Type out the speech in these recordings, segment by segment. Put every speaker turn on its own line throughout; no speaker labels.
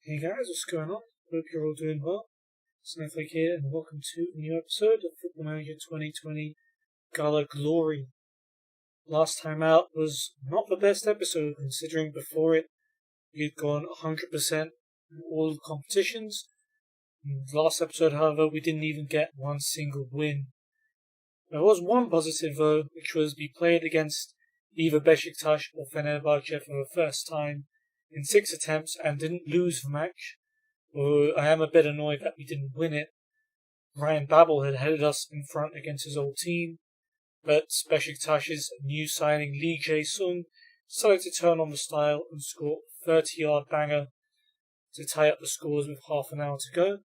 Hey guys, what's going on? Hope you're all doing well. Snowflake here, and welcome to a new episode of Football Manager 2020 Gala Glory. Last time out was not the best episode, considering before it we had gone 100% in all the competitions. In the last episode, however, we didn't even get one single win. There was one positive though, which was we played against either Beşiktaş or Fenerbahçe for the first time in 6 attempts and didn't lose the match. Although I am a bit annoyed that we didn't win it. Ryan Babel had headed us in front against his old team, but Beşiktaş's new signing Lee Jae-sung decided to turn on the style and score a 30-yard banger to tie up the scores with half an hour to go.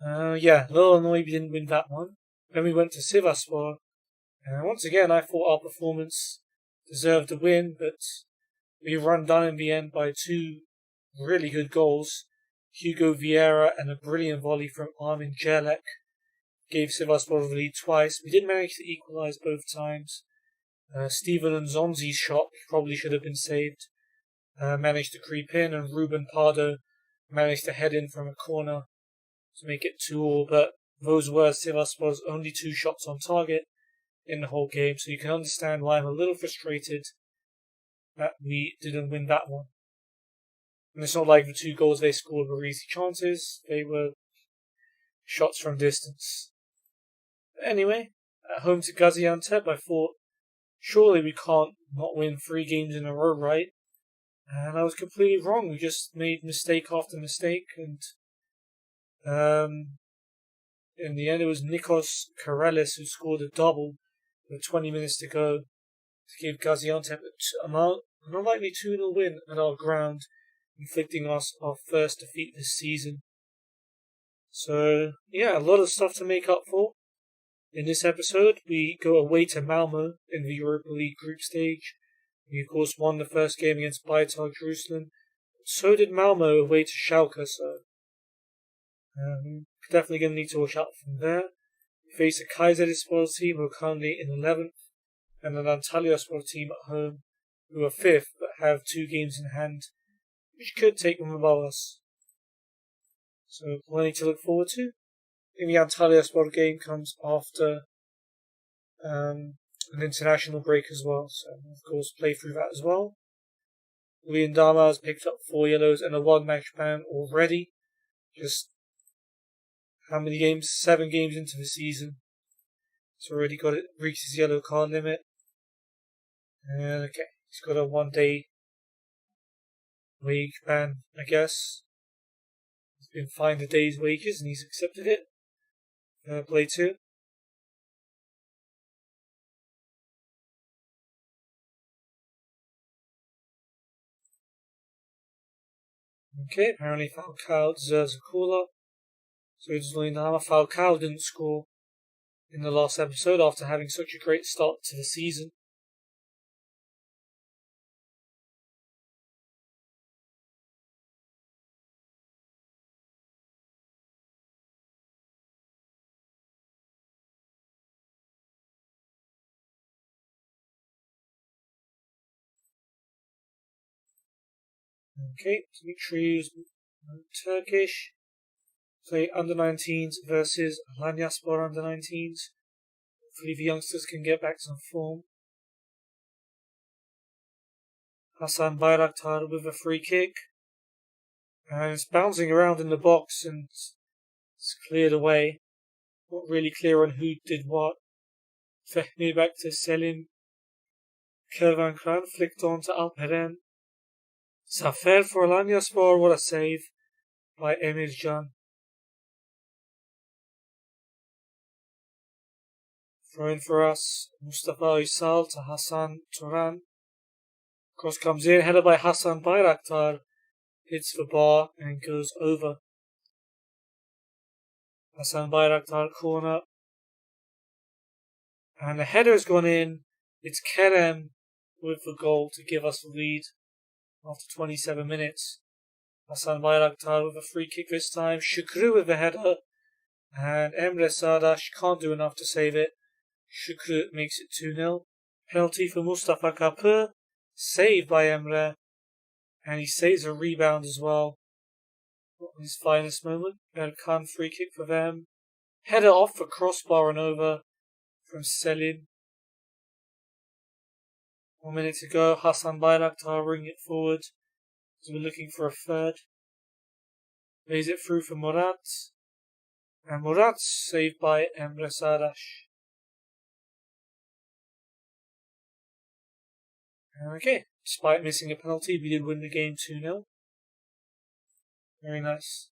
A little annoyed we didn't win that one. Then we went to Sivasspor, and once again I thought our performance deserved a win, but we were undone in the end by two really good goals. Hugo Vieira and a brilliant volley from Armin Jelek gave Sivasspor the lead twice. We did manage to equalise both times. Steven Nzonzi's shot, which probably should have been saved, managed to creep in, and Ruben Pardo managed to head in from a corner to make it 2-2, but those were Sivasspor's only 2 shots on target in the whole game, so you can understand why I'm a little frustrated that we didn't win that one. And it's not like the 2 goals they scored were easy chances, they were shots from distance. But anyway, at home to Gaziantep, I thought, surely we can't not win 3 games in a row, right? And I was completely wrong. We just made mistake after mistake, and in the end it was Nikos Karelis who scored a double with 20 minutes to go to give Gaziantep an unlikely 2-0 win at our ground, inflicting us our first defeat this season. So, a lot of stuff to make up for. In this episode, we go away to Malmo in the Europa League group stage. We, of course, won the first game against Beitar Jerusalem. So did Malmo away to Schalke, so definitely going to need to watch out from there. We face a Kayserispor team who are currently in 11th, and an Antalyaspor team at home who are 5th but have 2 games in hand, which could take them above us. So plenty to look forward to. I think the Antalyaspor game comes after an international break as well, so of course play through that as well. Julian Dama has picked up 4 yellows and a 1-match ban already. Just how many games? 7 games into the season. He's already reached his yellow card limit. And okay, he's got a 1-day wage ban, I guess. He's been fined a day's wages and he's accepted it. Play 2. Okay, apparently Falcao deserves a call-up. So does Lindhammer. Falcao didn't score in the last episode after having such a great start to the season. Okay, Dimitri's Turkish. Play under-19s versus Alanyaspor under-19s. Hopefully the youngsters can get back some form. Hasan Bayraktar with a free kick. And it's bouncing around in the box and it's cleared away. Not really clear on who did what. Fehmi back to Selim. Kervan Kran flicked on to Alperen. Zafer for Alanyaspor, what a save by Emircan. Throw in for us, Mustafa Uysal to Hasan Turan. Cross comes in, headed by Hasan Bayraktar. Hits the bar and goes over. Hasan Bayraktar corner. And the header's gone in. It's Kerem with the goal to give us the lead after 27 minutes. Hasan Bayraktar with a free kick this time. Şükrü with the header. And Emre Sadaş can't do enough to save it. Şükrü makes it 2-0. Penalty for Mustafa Kapı. Saved by Emre. And he saves a rebound as well. Not his finest moment. Khan free kick for them. Header off for crossbar and over from Selin. 1 minute to go. Hasan Bayraktar bringing it forward as we're looking for a third. Lays it through for Murat. And Murat saved by Emre Sadash. Okay, despite missing a penalty, we did win the game 2-0. Very nice.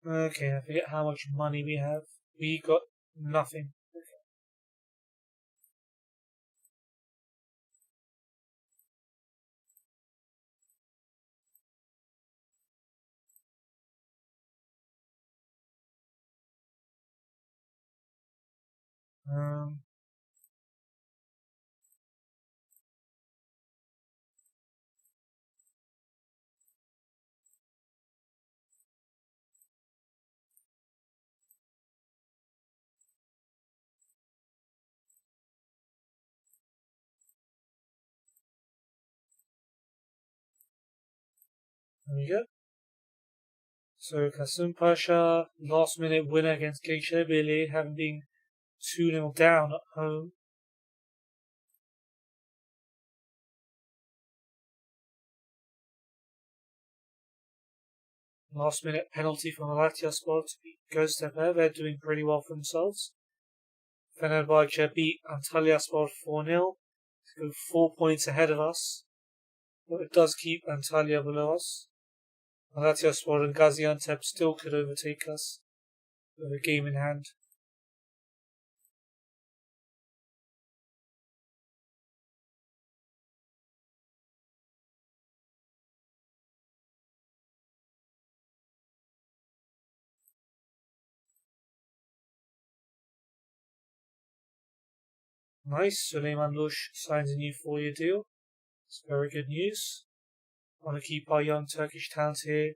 Okay, I forget how much money we have. We got nothing. There we go. So Kasım Pasha, last minute winner against Geçerbirliği, having been 2-0 down at home. Last minute penalty from Malatyaspor to beat Göztepe. They're doing pretty well for themselves. Fenerbahçe beat Antalyaspor 4-0 to go 4 points ahead of us. But it does keep Antalya below us. Malatyaspor and Gaziantep still could overtake us with a game in hand. Nice, Süleyman Lush signs a new 4-year deal. It's very good news. Want to keep our young Turkish talent here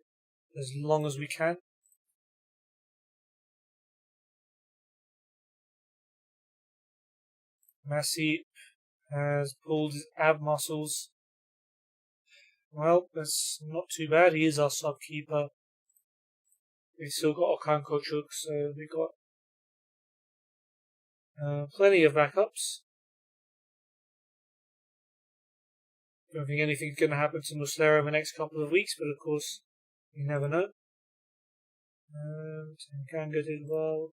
as long as we can. Masip has pulled his ab muscles. Well, that's not too bad. He is our sub-keeper. We've still got Okan Koçuk, so we've got plenty of backups. Don't think anything's going to happen to Muslera in the next couple of weeks, but of course, you never know. Ganga did well.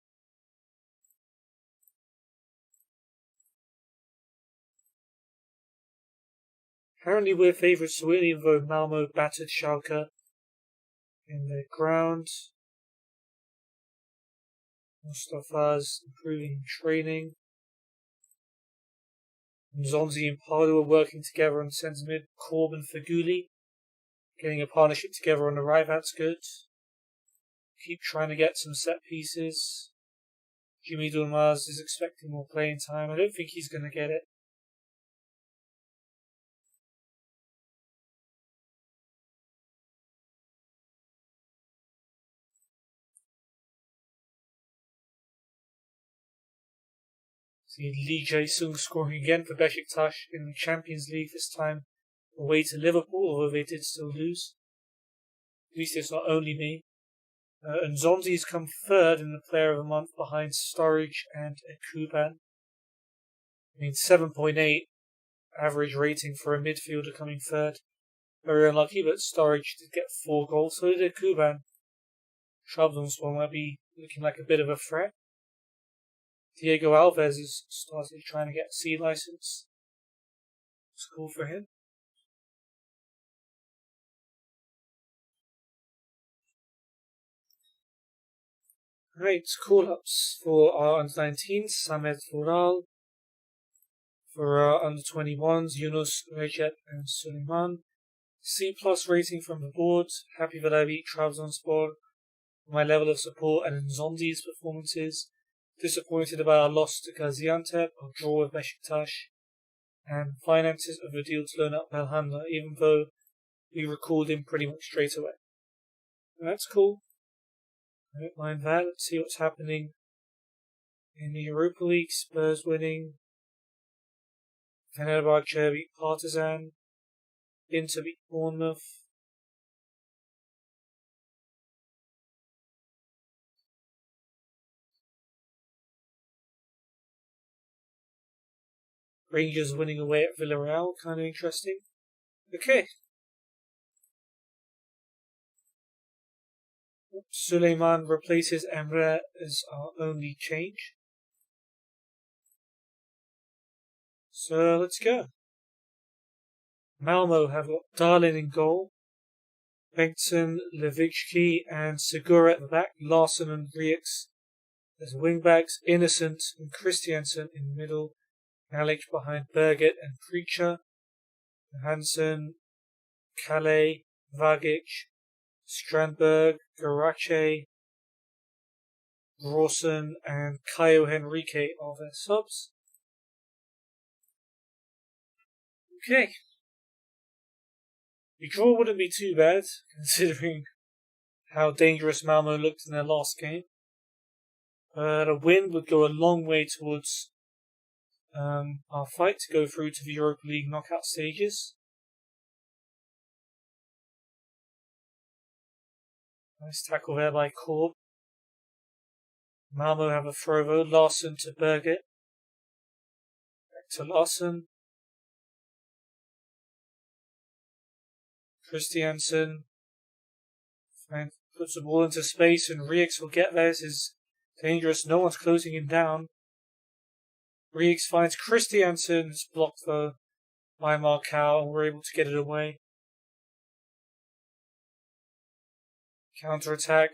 Apparently we're favourites to win, even though Malmo battered Schalke in the ground. Mustafa's improving training. Nzonzi and Pardo are working together on centre mid. Corbin Faguli getting a partnership together on the right, that's good. Keep trying to get some set pieces. Jimmy Durmaz is expecting more playing time. I don't think he's going to get it. See Lee Jae-sung scoring again for Beşiktaş in the Champions League, this time away to Liverpool, although they did still lose. At least it's not only me. Nzonzi's come third in the Player of the Month behind Sturridge and Kuban. 7.8 average rating for a midfielder coming third. Very unlucky, but Sturridge did get 4 goals, so did Kuban. Trabzonspor might be looking like a bit of a threat. Diego Alves has started trying to get a C license. It's cool for him. Right, call-ups for our under-19s, Samet Vural. For our under-21s, Yunus, Recep and Suleiman. C+ rating from the board. Happy that I beat Trabzonspor. My level of support and Nzonzi's performances. Disappointed about our loss to Gaziantep, our draw with Beşiktaş, and finances of a deal to loan up Belhanda, even though we recalled him pretty much straight away. And that's cool. I don't mind that. Let's see what's happening In the Europa League, Spurs winning. Fenerbahce beat Partizan. Inter beat Bournemouth. Rangers winning away at Villarreal, kind of interesting. Okay. Suleiman replaces Emre as our only change. So let's go. Malmo have got Darlin in goal. Bengtsson, Levicki and Segura at the back. Larsson and Rieks as wingbacks. Innocent and Christiansen in the middle. Nalic behind Birgit and Preacher. Hansen, Calais, Vagic, Strandberg, Garace, Rawson and Caio Henrique are their subs. Okay. The draw wouldn't be too bad, considering how dangerous Malmo looked in their last game. But a win would go a long way towards our fight to go through to the Europa League knockout stages. Nice tackle there by Korb. Malmo have a throw though. Larsson to Birgit. Back to Larsson. Christiansen puts the ball into space and Rieks will get there. This is dangerous. No one's closing him down. Rieks finds Christiansen. It's blocked though by Marcal and we're able to get it away. Counter-attack.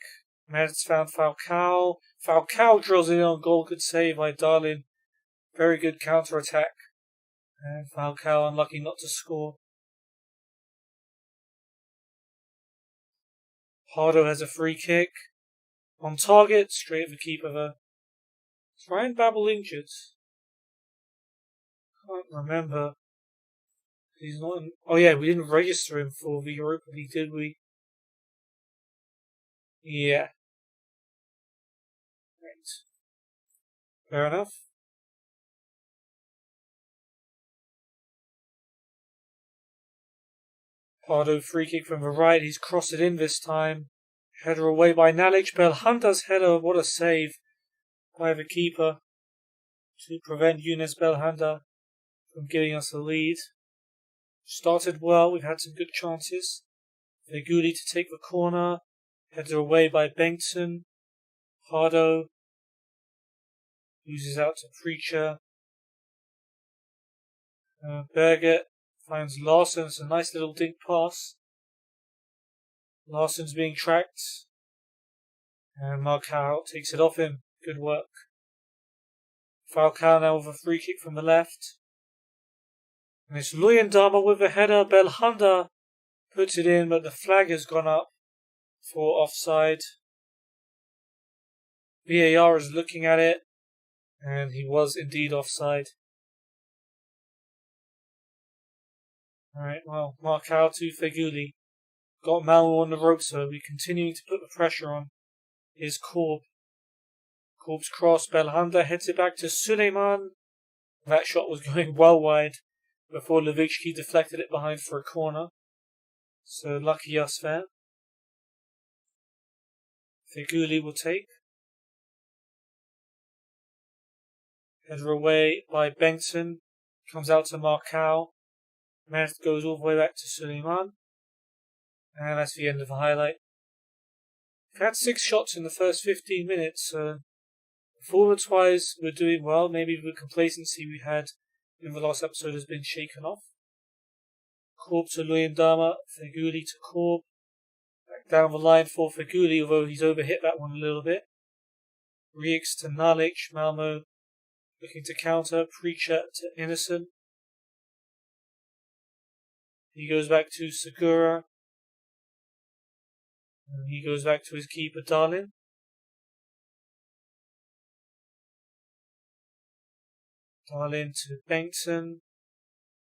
Mert's found Falcao. Falcao drills it on goal. Good save by Darlin. Very good counter-attack. And Falcao unlucky not to score. Pardo has a free kick. On target. Straight at the keeper though. Is Ryan Babel injured? Can't remember. He's not in... Oh yeah, we didn't register him for the Europa League, did we? Yeah. Right. Fair enough. Pardo free kick from the right. He's crossed it in this time. Header away by Nalic. Belhanda's header. What a save by the keeper to prevent Younes Belhanda from giving us the lead. Started well. We've had some good chances. Feguli to take the corner. Header away by Bengtsson. Pardo loses out to Preacher. Birgit finds Larsson. It's a nice little dink pass. Larsson's being tracked. And Marcal takes it off him. Good work. Falcao now with a free kick from the left. And it's Luyendama with a header. Belhanda puts it in, but the flag has gone up for offside. VAR is looking at it, and he was indeed offside. Alright, well, Marcal to Feguli. Got Malmo on the ropes, so we're continuing to put the pressure on. Here's Korb. Korb's cross, Belhanda heads it back to Suleiman. That shot was going well wide before Levicki deflected it behind for a corner. So lucky us there. Feguli will take. Header away by Bengtsson. Comes out to Marcal. Mert goes all the way back to Suleiman. And that's the end of the highlight. We've had 6 shots in the first 15 minutes. Performance-wise, we're doing well. Maybe the complacency we had in the last episode has been shaken off. Korb to Luyendama. Feguli to Korb. Back down the line for Feguli, although he's overhit that one a little bit. Rieks to Nalic. Malmo looking to counter. Preacher to Innocent. He goes back to Segura. And he goes back to his keeper, Darlin. Darlin to Bengtsson.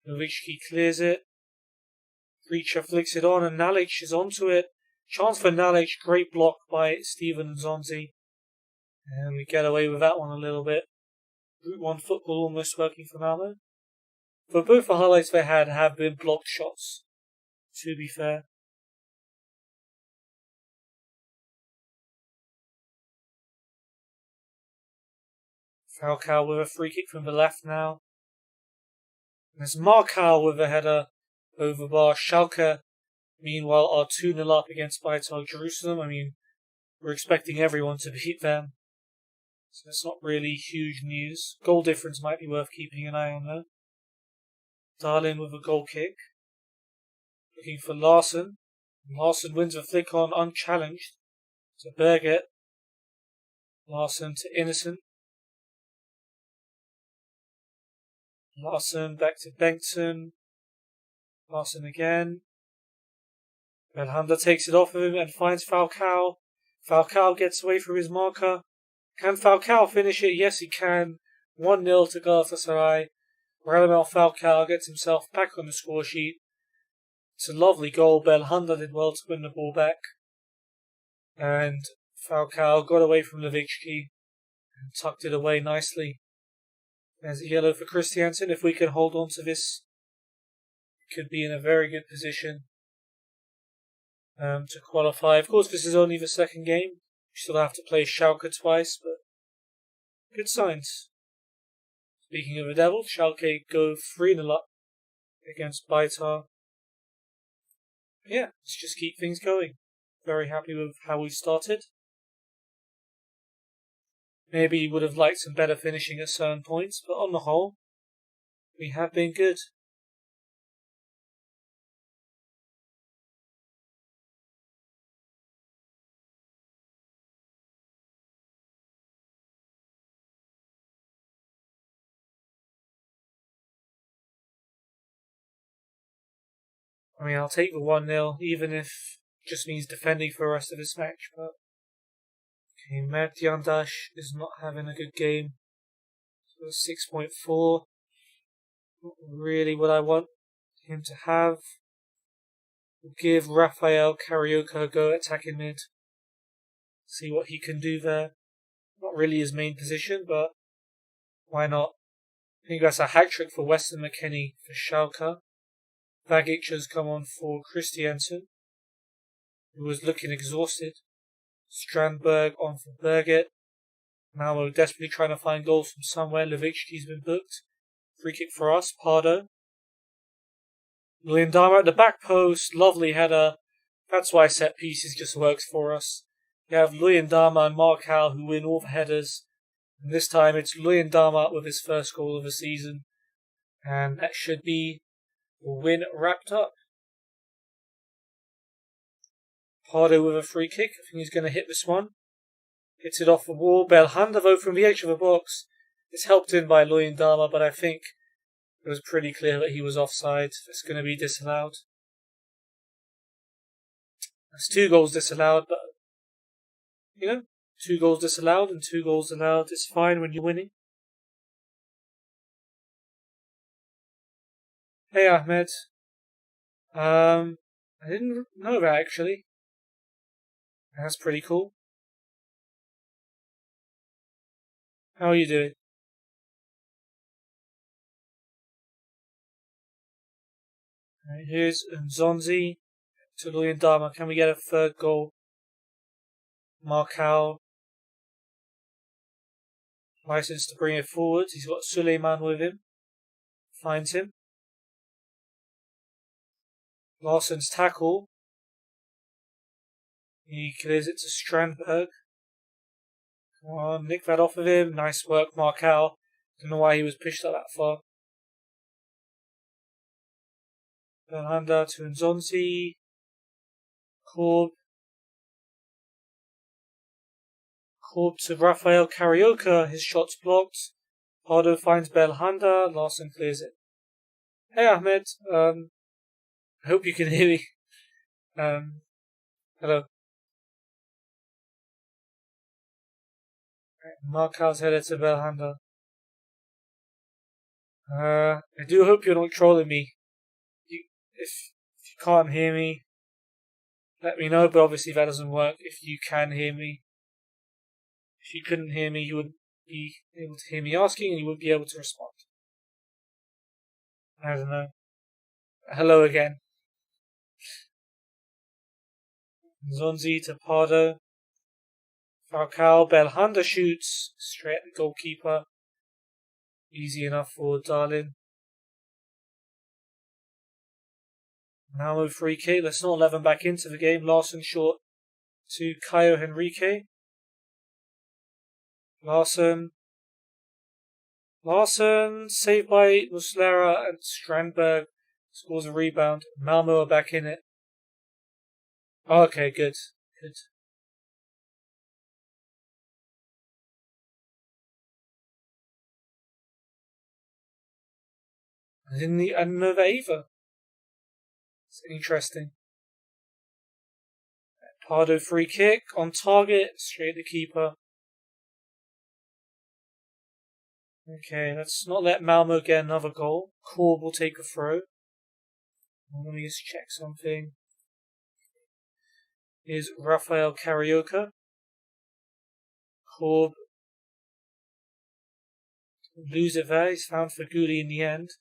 Levicki clears it. Preacher flicks it on and Nalic is onto it. Chance for Nalic. Great block by Steven Nzonzi. And we get away with that one a little bit. Route 1 football almost working for Malmo. But both the highlights they had have been blocked shots, to be fair. Falcao with a free kick from the left now. There's Markau with a header over bar. Schalke, meanwhile, are 2-0 up against Beitar Jerusalem. I mean, we're expecting everyone to beat them. So it's not really huge news. Goal difference might be worth keeping an eye on though. Darlin with a goal kick. Looking for Larson. Larson wins a flick on unchallenged to Berget. Larson to Innocent. Larson back to Bengtsson. Larson again. Belhanda takes it off of him and finds Falcao. Falcao gets away from his marker. Can Falcao finish it? Yes, he can. 1-0 to Galatasaray. Radamel Falcao gets himself back on the score sheet. It's a lovely goal. Belhanda did well to win the ball back. And Falcao got away from Levicki and tucked it away nicely. There's a yellow for Christiansen. If we can hold on to this, we could be in a very good position to qualify. Of course, this is only the second game. We still have to play Schalke twice, but good signs. Speaking of the Devils, Schalke go 3-0 up against Beitar. Yeah, let's just keep things going. Very happy with how we started. Maybe would have liked some better finishing at certain points, but on the whole, we have been good. I mean, I'll take the 1-0, even if it just means defending for the rest of this match, but okay, Mert is not having a good game. So 6.4. Not really what I want him to have. We'll give Rafael Carioca a go at attacking mid. See what he can do there. Not really his main position, but why not? I think that's a hat-trick for Weston McKennie for Schalke. Vagic has come on for Christiansen, who was looking exhausted. Strandberg on for Berget. Malmo desperately trying to find goals from somewhere. Levicki's been booked. Free kick for us. Pardo. Luyendama at the back post. Lovely header. That's why set pieces just works for us. You have Luyendama and Markau who win all the headers. And this time it's Luyendama with his first goal of the season. And that should be the win wrapped up. Pardo with a free kick. I think he's going to hit this one. Hits it off the wall. Belhanda though from the edge of the box. It's helped in by Luyendama, but I think it was pretty clear that he was offside. It's going to be disallowed. That's 2 goals disallowed, but 2 goals disallowed and 2 goals allowed. It's fine when you're winning. Hey Ahmed. I didn't know that actually. That's pretty cool. How are you doing? Right, here's Nzonzi to Luyendama. Can we get a third goal? Markau. License to bring it forward. He's got Suleiman with him. Finds him. Larsson's tackle. He clears it to Strandberg. Come on, nick that off of him. Nice work, Markau. Don't know why he was pushed up that far. Belhanda to Nzonzi. Korb to Rafael Carioca. His shot's blocked. Pardo finds Belhanda. Larsson clears it. Hey Ahmed. I hope you can hear me. Hello. Markau's headed to Belhanda. I do hope you're not trolling me. If you can't hear me, let me know, but obviously that doesn't work. If you can hear me, If you couldn't hear me, you wouldn't be able to hear me asking and you wouldn't be able to respond. I don't know. Hello again. Zonzi to Pardo. Falcao. Belhanda shoots straight at the goalkeeper. Easy enough for Darlin. Malmo free kick. Let's not let them back into the game. Larson short to Caio Henrique. Larson saved by Muslera, and Strandberg scores a rebound. Malmo are back in it. Okay, good. I didn't know that either. It's interesting. Pardo free kick on target, straight at the keeper. Okay, let's not let Malmo get another goal. Korb will take a throw. Let me just check something. Here's Rafael Carioca. Korb. Lose it there. He's found Feguli in the end.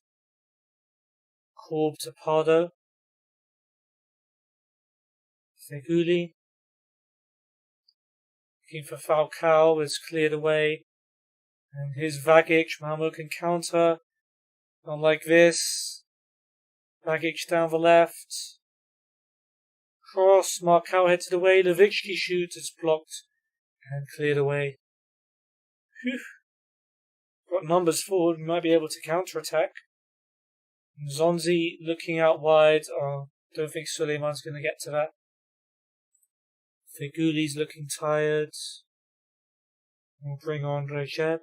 Korb to Pardo. Feguli. Looking for Falcao, is cleared away. And here's Vagic. Malmo can counter. Not like this. Vagic down the left. Cross. Markau heads it away. Levicki shoots. It's blocked and cleared away. Whew. Got numbers forward. We might be able to counter attack. Zonzi looking out wide. Oh, don't think Suleiman's going to get to that. Feguli's looking tired. We'll bring on Recep.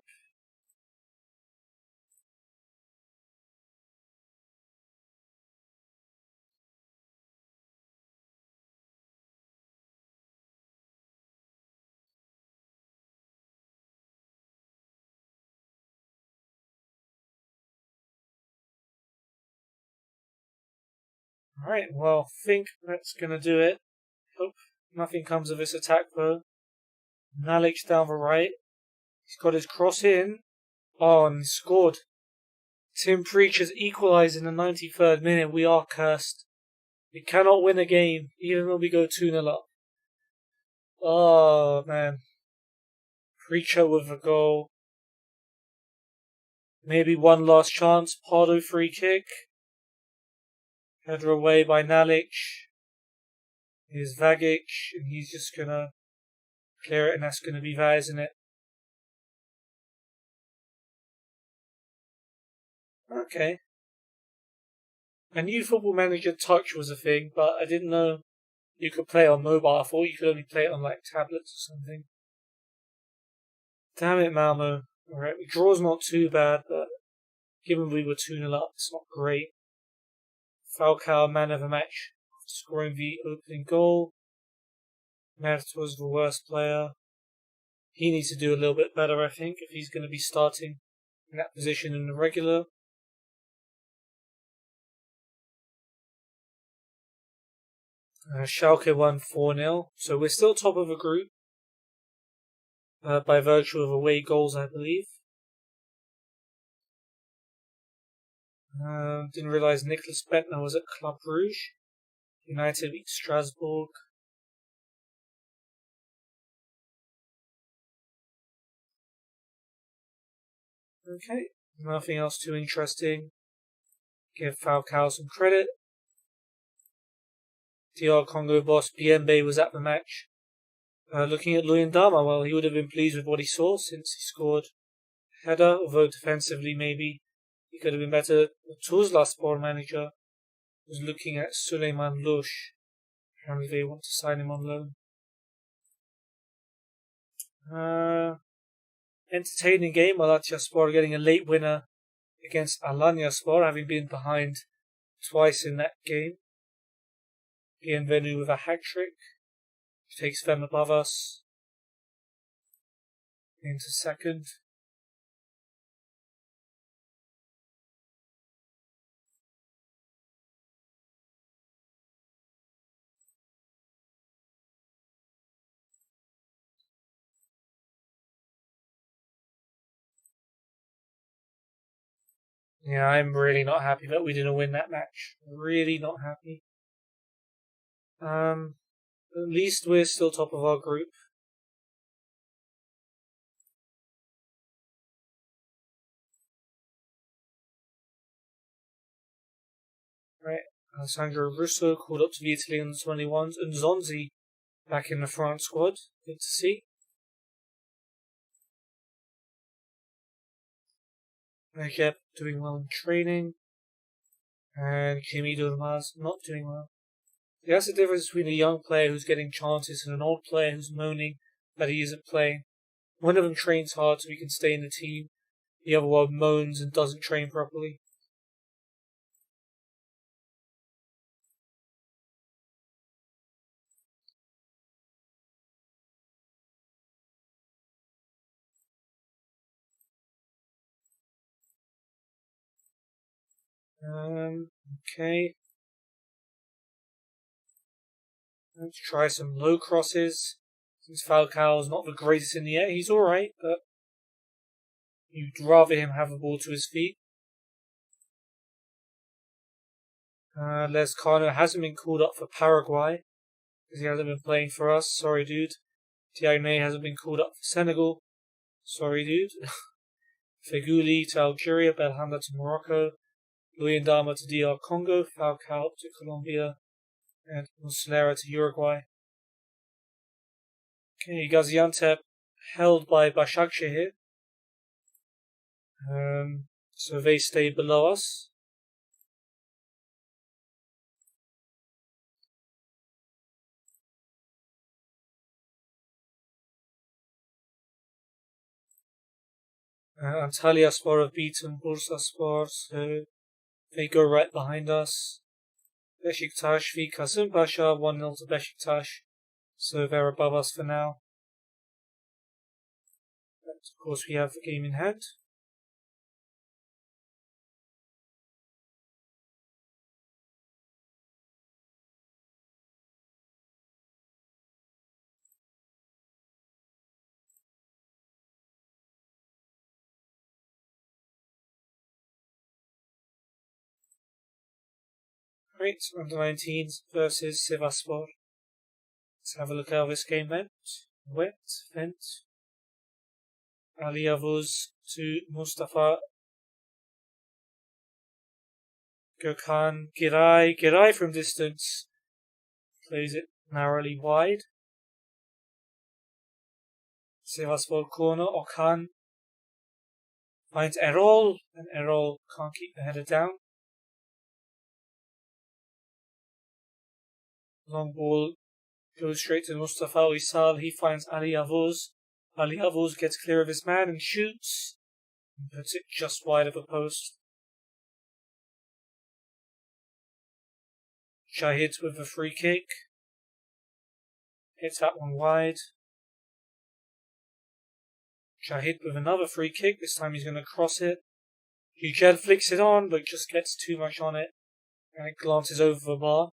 Alright, well, think that's going to do it. Hope nothing comes of this attack though. Nalic down the right. He's got his cross in. Oh, and he scored. Tim Preacher's equalised in the 93rd minute. We are cursed. We cannot win a game, even though we go 2-0 up. Oh, man. Preacher with a goal. Maybe one last chance. Pardo free kick. Header away by Nalic. Here's Vagic, and he's just gonna clear it, and that's gonna be that, isn't it? Okay. I knew Football Manager Touch was a thing, but I didn't know you could play it on mobile. I thought you could only play it on like tablets or something. Damn it, Malmo. Alright, the draw's not too bad, but given we were 2-0 up, it's not great. Falcao, man of the match, scoring the opening goal. Mert was the worst player. He needs to do a little bit better, I think, if he's going to be starting in that position in the regular. Schalke won 4-0, so we're still top of the group by virtue of away goals, I believe. Didn't realise Nicolas Bettner was at Club Brugge. United beat Strasbourg. Okay, nothing else too interesting. Give Falcao some credit. DR Congo boss Biembe was at the match. Looking at Luyendama, well, he would have been pleased with what he saw since he scored a header, although defensively maybe he could have been better. Tuzla Sport manager was looking at Suleiman Lush. Apparently they want to sign him on loan. Entertaining game. Malatyaspor getting a late winner against Alanyaspor, having been behind twice in that game. Bienvenu with a hat-trick, which takes them above us into second. Yeah, I'm really not happy that we didn't win that match. Really not happy. At least we're still top of our group. Right. Alessandro Russo called up to the Italian 21s, and Zonzi back in the France squad. Good to see. Recep doing well in training, and Jimmy Durmaz not doing well. That's the difference between a young player who's getting chances and an old player who's moaning that he isn't playing. One of them trains hard so he can stay in the team. The other one moans and doesn't train properly. Okay. Let's try some low crosses. Since Falcao's not the greatest in the air, he's alright, but you'd rather him have the ball to his feet. Lescano hasn't been called up for Paraguay because he hasn't been playing for us. Sorry, dude. Diagne hasn't been called up for Senegal. Sorry, dude. Feguli to Algeria, Belhanda to Morocco, Luyendama to DR Congo, Falcao to Colombia, and Muslera to Uruguay. Okay, Gaziantep held by Başakşehir. So they stay below us. Antalyaspor have beaten Bursaspor, so they go right behind us. Beşiktaş v Kasımpaşa 1-0 to Beşiktaş, so they're above us for now. But of course, we have the game in hand. Right, under 19s versus Sivasspor. Let's have a look how this game went. Went. Ali Yavuz to Mustafa Gökhan Giray. Giray from distance plays it narrowly wide. Sivasspor corner. Okan finds Erol, and Erol can't keep the header down. Long ball goes straight to Mustafa Uysal. He finds Ali Yavuz. Ali Yavuz gets clear of his man and shoots. And puts it just wide of the post. Shahid with a free kick. Hits that one wide. Shahid with another free kick. This time he's going to cross it. Yücel flicks it on, but just gets too much on it. And it glances over the bar.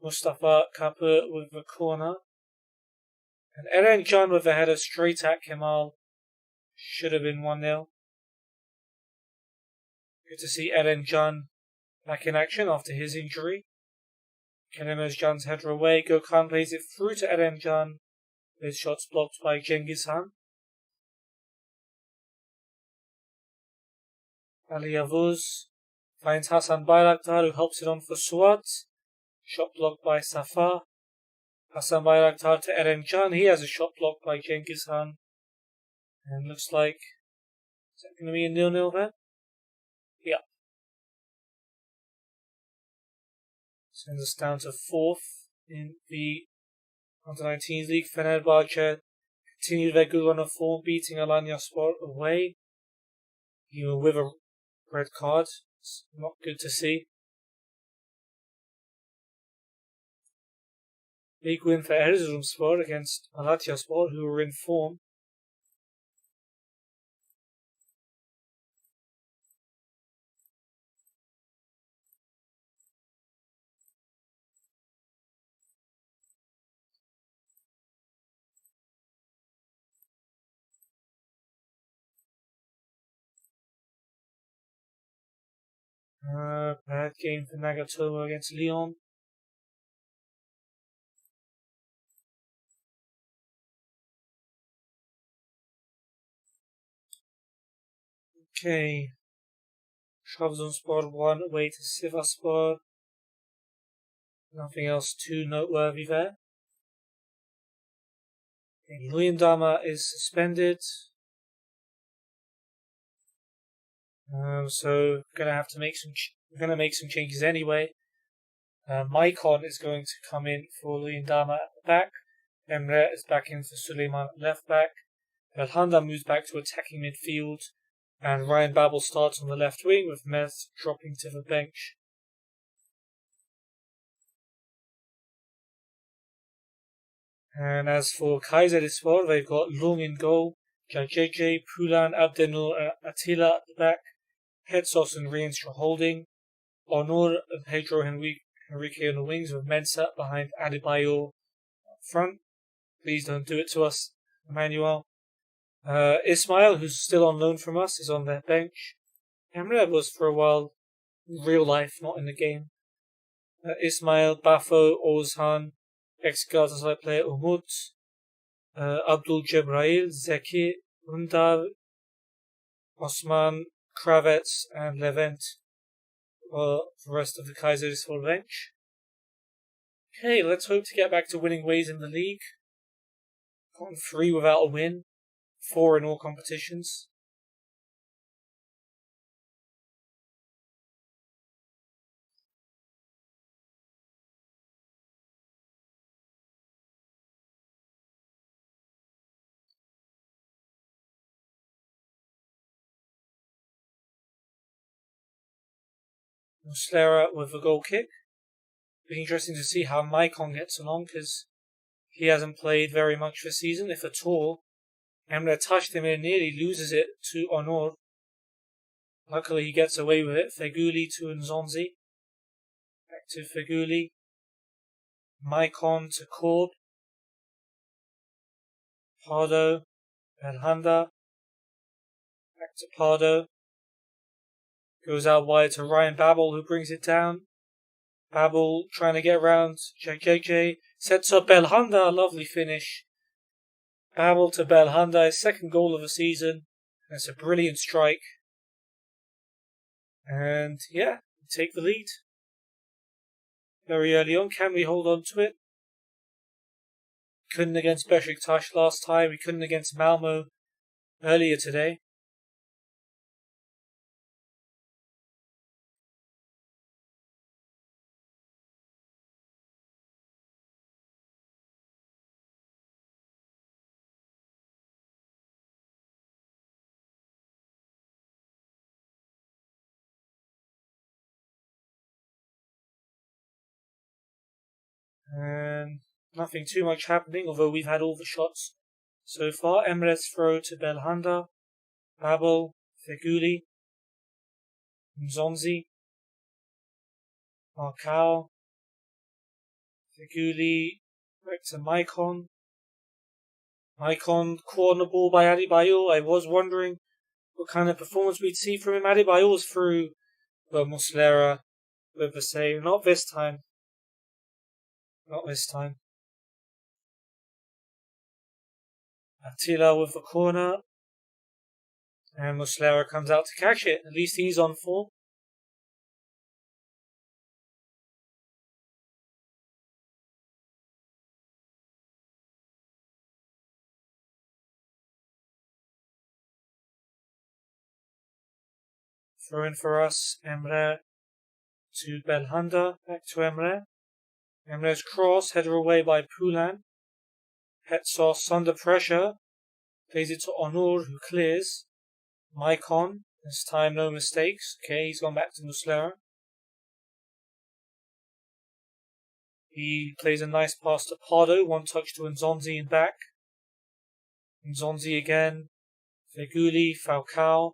Mustafa Kapı with the corner. And Eren Can with a header straight at Kemal. Should have been 1-0. Good to see Eren Can back in action after his injury. Kerem Özcan's header away. Gökhan plays it through to Eren Can. His shots blocked by Cengiz Han. Ali Yavuz finds Hasan Bayraktar, who helps it on for Suat. Shot blocked by Safa. Hasan Bayraktar to Eren Can. He has a shot blocked by Cengiz Han. And looks like, is that going to be a 0-0 then? Yeah. Sends us down to 4th in the Under-19s League. Fenerbahce continued their good run of form, beating Alanyaspor away. Even with a red card. It's not good to see. Big win for Erzurumspor against Malatyaspor, who were in form. Bad game for Nagatomo against Lyon. Okay. Trabzonspor 1 away to Sivasspor. Nothing else too noteworthy there. Luyendama is suspended. So we're gonna make some changes anyway. Maicon is going to come in for Luyendama at the back. Emre is back in for Suleiman at left back. Belhanda moves back to attacking midfield. And Ryan Babel starts on the left wing with Mert dropping to the bench. And as for Kayserispor, they've got Lung in goal, Jajeje, Pulan, Abdenur, and Attila at the back, Hetsos and Rienstra holding, Onur and Pedro Henrique on the wings with Mensah behind Adebayor up front. Please don't do it to us, Emmanuel. Ismail, who's still on loan from us, is on their bench. Emre was for a while real life, not in the game. Ismail, Bafo, Ozhan, ex-Galatasaray player Umut, Abdul Jebrail, Zeki, Undar, Osman, Kravets, and Levent for the rest of the Kayserispor bench. Okay, let's hope to get back to winning ways in the league. Gone 3 without a win, 4 in all competitions. Muslera with a goal kick. It'll be interesting to see how Maicon gets along because he hasn't played very much this season, if at all. Emre touched him and nearly loses it to Onur. Luckily he gets away with it. Feguli to Nzonzi. Back to Feguli. Maicon to Korb. Pardo. Belhanda. Back to Pardo. Goes out wide to Ryan Babel, who brings it down. Babel trying to get around JJ. Sets up Belhanda. Lovely finish. Babel to Belhanda. His second goal of the season. That's a brilliant strike. And yeah, we take the lead. Very early on. Can we hold on to it? Couldn't against Besiktas last time. We couldn't against Malmo earlier today. And nothing too much happening, although we've had all the shots so far. Emre's throw to Belhanda. Babel, Feguli, Nzonzi, Marcao, Feguli, back to Maicon. Maicon, corner ball by Adebayor. I was wondering what kind of performance we'd see from him. Adebayor's through, but Muslera with the save. Not this time. Not this time. Attila with the corner. And Muslera comes out to catch it. At least he's on form. Throw in for us. Emre to Belhanda. Back to Emre. Emre's cross. Header away by Pulan. Hetsos under pressure. Plays it to Onur, who clears. Maicon. This time no mistakes. Okay, he's gone back to Muslera. He plays a nice pass to Pardo. One touch to Nzonzi and back. Nzonzi again. Feguli, Falcao.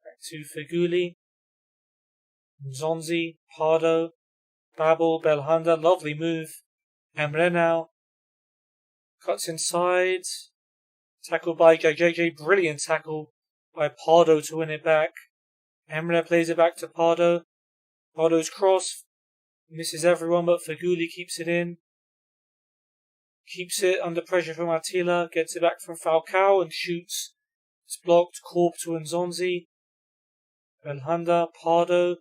Back to Feguli. Nzonzi, Pardo. Babel, Belhanda. Lovely move. Emre now. Cuts inside. Tackle by JJ. Brilliant tackle by Pardo to win it back. Emre plays it back to Pardo. Pardo's cross misses everyone, but Feghouli keeps it in. Keeps it under pressure from Attila. Gets it back from Falcao and shoots. It's blocked. Korb to Nzonzi. Belhanda. Pardo.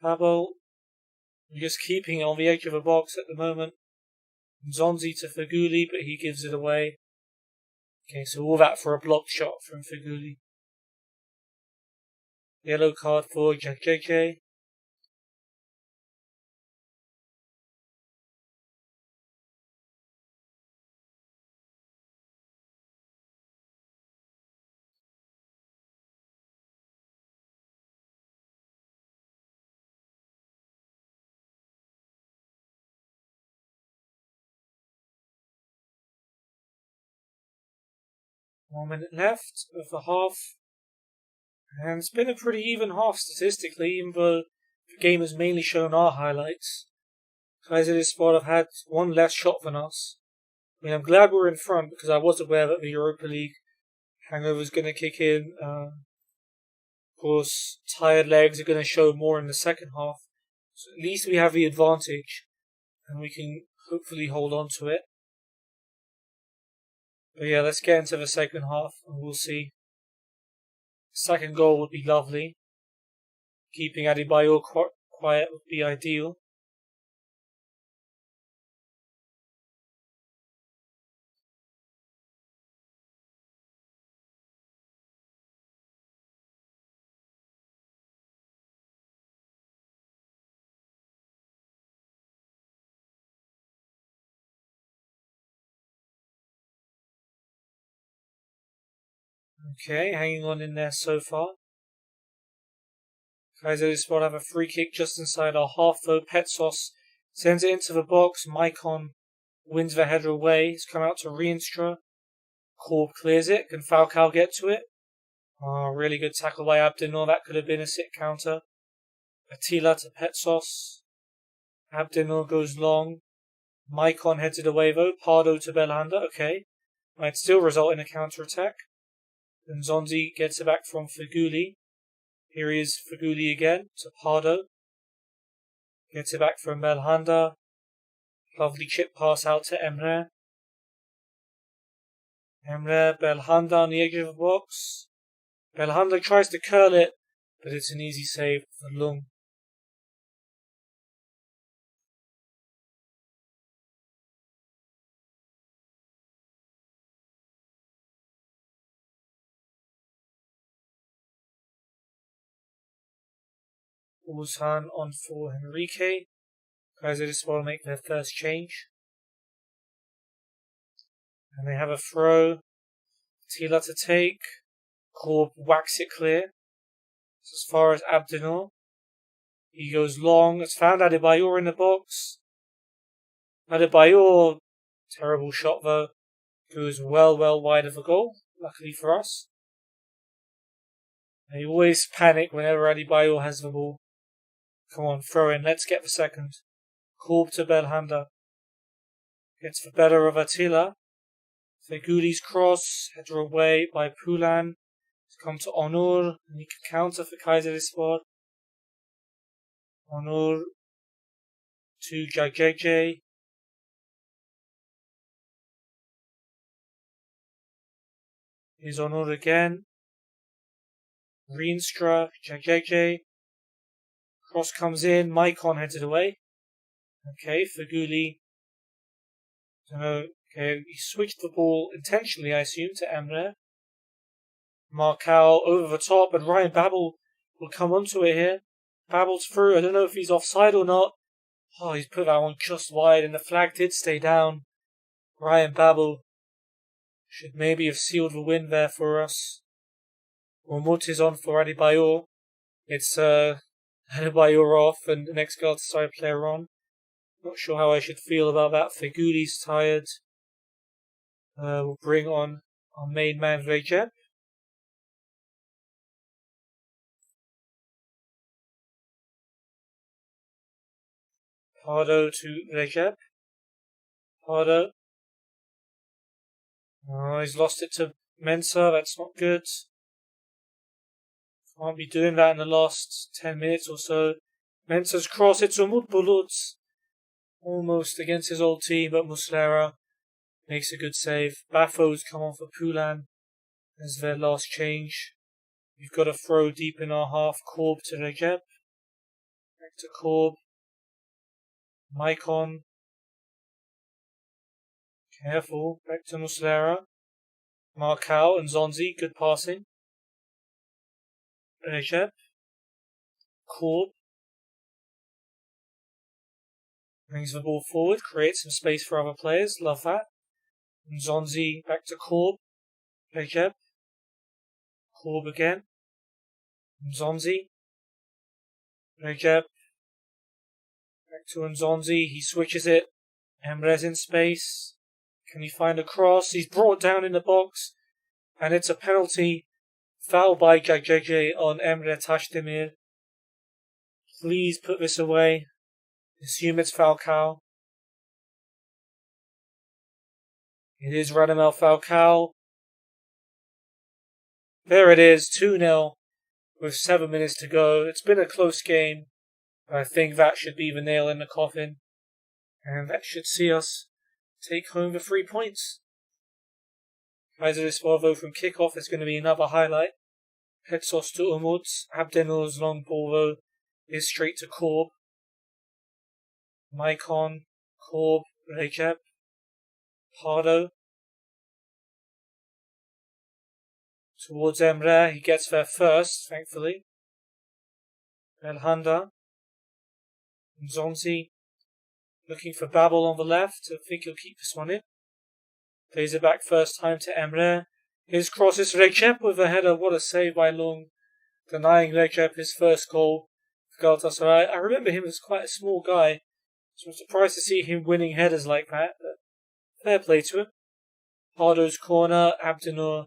Pablo. Just keeping it on the edge of the box at the moment. Nzonzi to Feghouli, but he gives it away. Okay, so all that for a blocked shot from Feghouli. Yellow card for JJ. One minute left of the half. And it's been a pretty even half statistically, even though the game has mainly shown our highlights. Kayserispor have had one less shot than us. I mean, I'm glad we're in front because I was aware that the Europa League hangover is going to kick in. Of course, tired legs are going to show more in the second half. So at least we have the advantage and we can hopefully hold on to it. But yeah, let's get into the second half and we'll see. Second goal would be lovely. Keeping Adebayor quiet would be ideal. Okay, hanging on in there so far. Kayserispor have a free kick just inside our half though. Petsos sends it into the box. Maicon wins the header away. He's come out to Rienstra. Korb clears it. Can Falcao get to it? Oh, really good tackle by Abdinor. That could have been a sit counter. Attila to Petsos. Abdinor goes long. Maicon heads it away though. Pardo to Belhanda. Okay. Might still result in a counter attack. Then Nzonzi gets it back from Feghouli. Here he is, Feghouli again, to Pardo. Gets it back from Belhanda. Lovely chip pass out to Emre. Emre, Belhanda on the edge of the box. Belhanda tries to curl it, but it's an easy save for Lung. Oğuzhan on for Henrique. Kayserispor make their first change. And they have a throw. Attila to take. Korb whacks it clear. It's as far as Abdinor. He goes long. It's found Adebayor in the box. Adebayor, terrible shot though. Goes well wide of the goal. Luckily for us. They always panic whenever Adebayor has the ball. Come on, throw in. Let's get the second. Korb to Belhanda. Gets the better of Attila. Feghouli's cross. Header away by Poulan. It's come to Onur. And he can counter for Kayserispor. Onur to JJ. Here's Onur again. Rienstra, JJ. Cross comes in. Maicon heads it away. Okay, Feghouli. Don't know. Okay, he switched the ball intentionally, I assume, to Emre. Marcal over the top, and Ryan Babel will come onto it here. Babel's through. I don't know if he's offside or not. Oh, he's put that one just wide, and the flag did stay down. Ryan Babel should maybe have sealed the win there for us. Mormut is on for Adebayor. It's Adebayor off, and the next Galatasaray player on. Not sure how I should feel about that. Feghouli's tired. We'll bring on our main man, Recep. Pardo to Recep. Pardo. Oh, he's lost it to Mensah. That's not good. Can't be doing that in the last 10 minutes or so. Mensah's cross, it's Umut Bulut. Almost against his old team, but Muslera makes a good save. Bafo's come on for Poulan as their last change. We've got a throw deep in our half. Korb to Recep. Back to Korb. Maicon. Careful. Back to Muslera. Marcao and Zonzi. Good passing. Recep. Korb. Brings the ball forward. Creates some space for other players. Love that. And Zonzi back to Korb. Recep. Korb again. Nzonzi. Recep. Back to Nzonzi. He switches it. Emre's in space. Can he find a cross? He's brought down in the box. And it's a penalty. Foul by Jagjeje on Emre Tashdemir. Please put this away. Assume it's Falcao. It is Radamel Falcao. There it is, 2-0 with 7 minutes to go. It's been a close game. I think that should be the nail in the coffin. And that should see us take home the 3 points. Kayserispor, though, from kickoff is going to be another highlight. Petsos to Umut. Abdenur's long ball, though, is straight to Korb. Maicon, Korb, Recep, Pardo. Towards Emre, he gets there first, thankfully. Belhanda. Nzonzi looking for Babel on the left. I think he'll keep this one in. Plays it back first time to Emre. His cross is Recep with a header. What a save by Long. Denying Recep his first goal for Galatasaray. I remember him as quite a small guy. So I'm surprised to see him winning headers like that. But fair play to him. Pardo's corner. Abdenur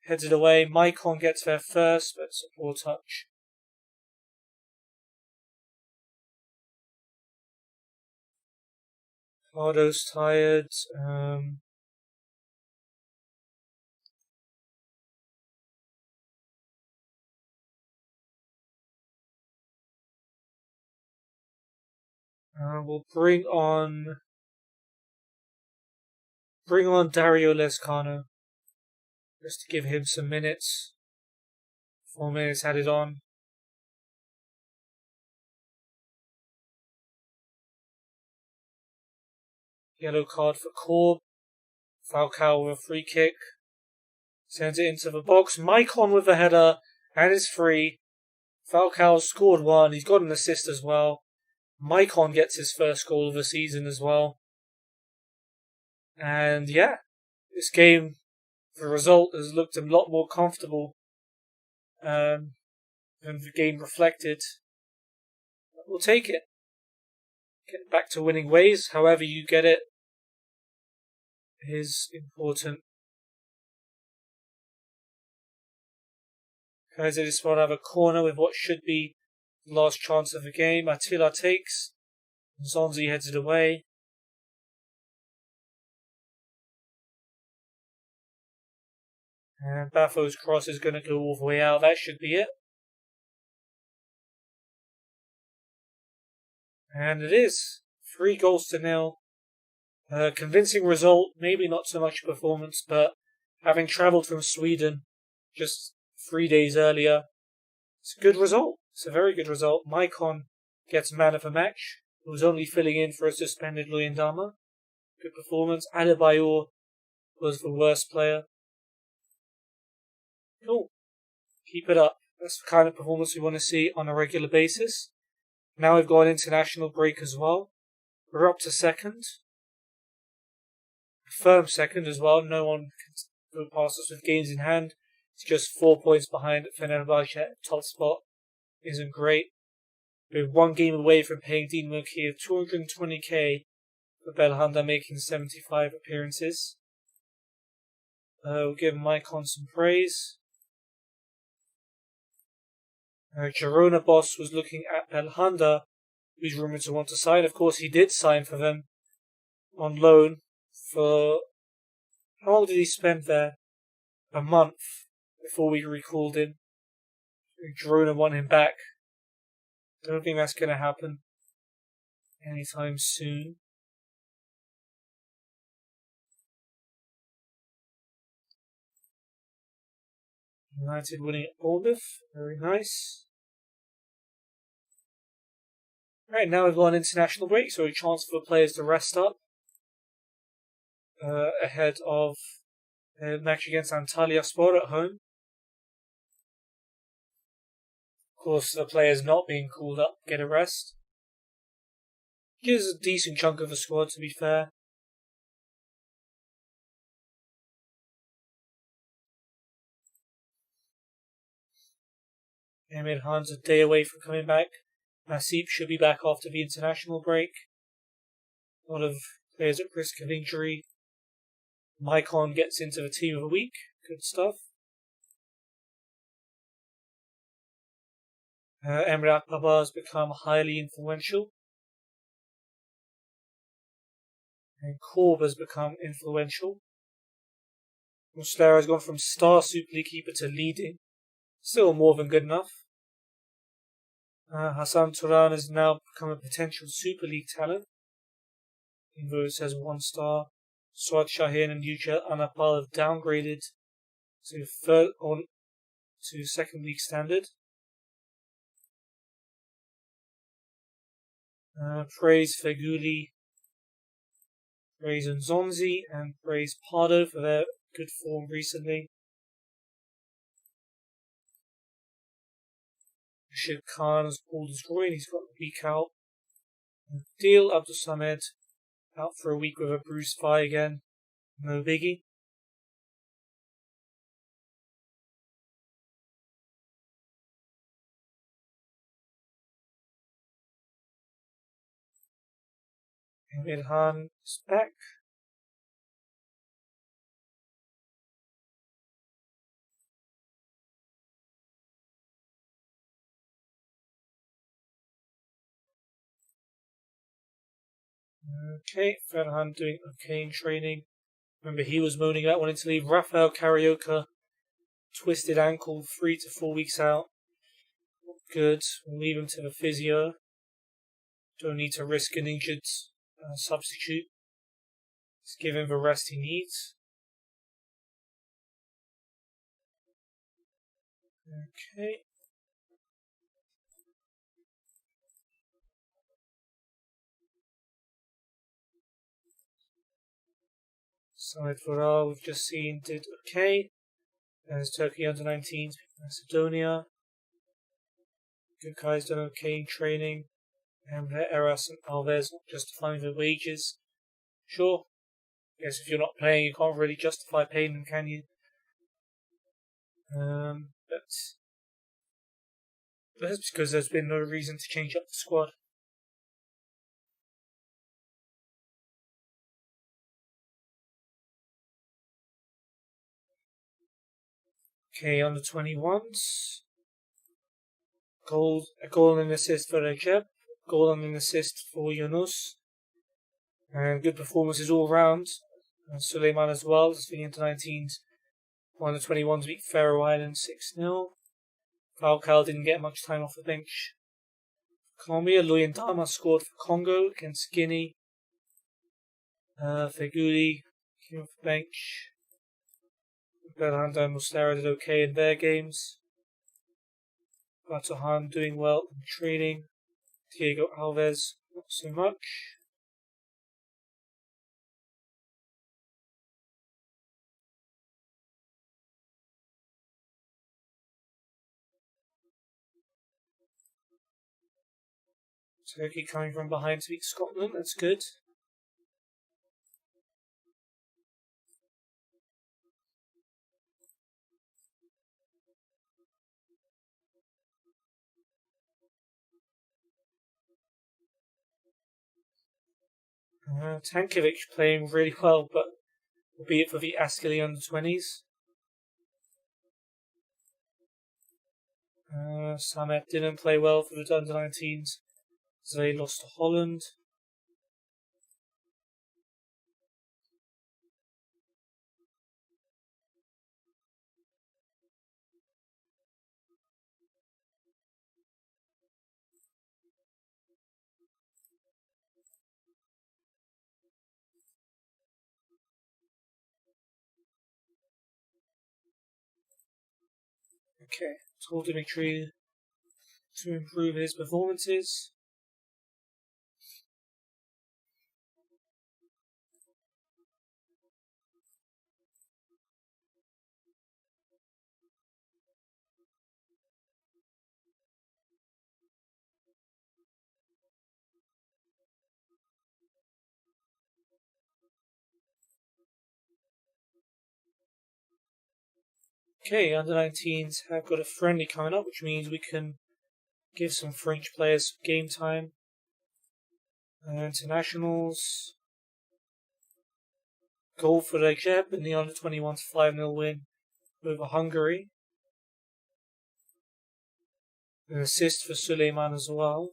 heads it away. Maicon gets there first, but it's a poor touch. Pardo's tired. We'll bring on Dario Lescano. Just to give him some minutes. 4 minutes added on. Yellow card for Korb. Falcao with a free kick. Sends it into the box. Maicon with a header. And it's free. Falcao's scored one. He's got an assist as well. Maicon gets his first goal of the season as well. And yeah, this game, the result has looked a lot more comfortable than the game reflected. But we'll take it. Get back to winning ways, however you get it, is important. Kayserispor have a corner with what should be the last chance of the game. Attila takes. Zonzi heads it away. And Bafo's cross is going to go all the way out. That should be it. And it is. 3-0. Convincing result. Maybe not so much performance, but having travelled from Sweden just 3 days earlier, it's a good result. It's a very good result. Maicon gets man of the match, who was only filling in for a suspended Luyendama. Good performance. Adebayor was the worst player. Cool. Keep it up. That's the kind of performance we want to see on a regular basis. Now we've got an international break as well. We're up to second. A firm second as well. No one can go past us with games in hand. It's just 4 points behind Fenerbahce at top spot. Isn't great. We're 1 game away from paying Dinamo Kiev 220k for Belhanda making 75 appearances. We'll give Maicon some praise. Girona boss was looking at Belhanda, who's rumoured to want to sign. Of course, he did sign for them on loan for... How long did he spend there? A month before we recalled him. Drona want him back. Don't think that's going to happen anytime soon. United winning at Bournemouth. Very nice. Right, now we've got an international break, so a chance for players to rest up ahead of a match against Antalyaspor at home. Of course, the players not being called up get a rest. Gives a decent chunk of the squad, to be fair. Emir Han's a day away from coming back. Nasip should be back after the international break. A lot of players at risk of injury. Maicon gets into the team of the week. Good stuff. Emre Akbaba has become highly influential. And Korb has become influential. Muslera has gone from star Super League keeper to leading. Still more than good enough. Hassan Turan has now become a potential Super League talent. Even though it says 1 star. Suad Shahin and Yücel Anapal have downgraded to second league standard. Praise Feguli, praise Nzonzi, and praise Pardo for their good form recently. Rashid Khan has pulled his groin, he's got a week out. Deal Abdul Samed out for a week with a bruised thigh again. No biggie. Emir Han is back. Okay, Ferhan doing okay in training. Remember, he was moaning about wanting to leave. Rafael Carioca, twisted ankle, 3 to 4 weeks out. Good. We'll leave him to the physio. Don't need to risk an injured substitute. Just give him the rest he needs. Okay. Side Vural, we've just seen, did okay. There's Turkey under 19s, Macedonia. Good guys done okay in training. And Eras and Alves not justifying their wages. Sure. Guess if you're not playing, you can't really justify paying them, can you? But that's because there's been no reason to change up the squad. Okay, under 21s. A goal and an assist for Recep. Goal and an assist for Yunus. And good performances all round. And Suleiman as well, just for the under 19s. Under 21s beat Faroe Islands 6-0. Falcao didn't get much time off the bench. Colombia, Luyendama scored for Congo against Guinea. Feguli came off the bench. Belhanda and Muslera did okay in their games. Batuhan doing well in training. Diego Alves, not so much. Turkey coming from behind to beat Scotland, that's good. Tankovic playing really well, but albeit for the Ascoli under 20s. Samet didn't play well for the under 19s, so they lost to Holland. Okay, told Dimitri to improve his performances. Okay, under-19s have got a friendly coming up, which means we can give some French players game time. Internationals. Goal for Recep in the under-21s 5-0 win over Hungary. An assist for Suleiman as well.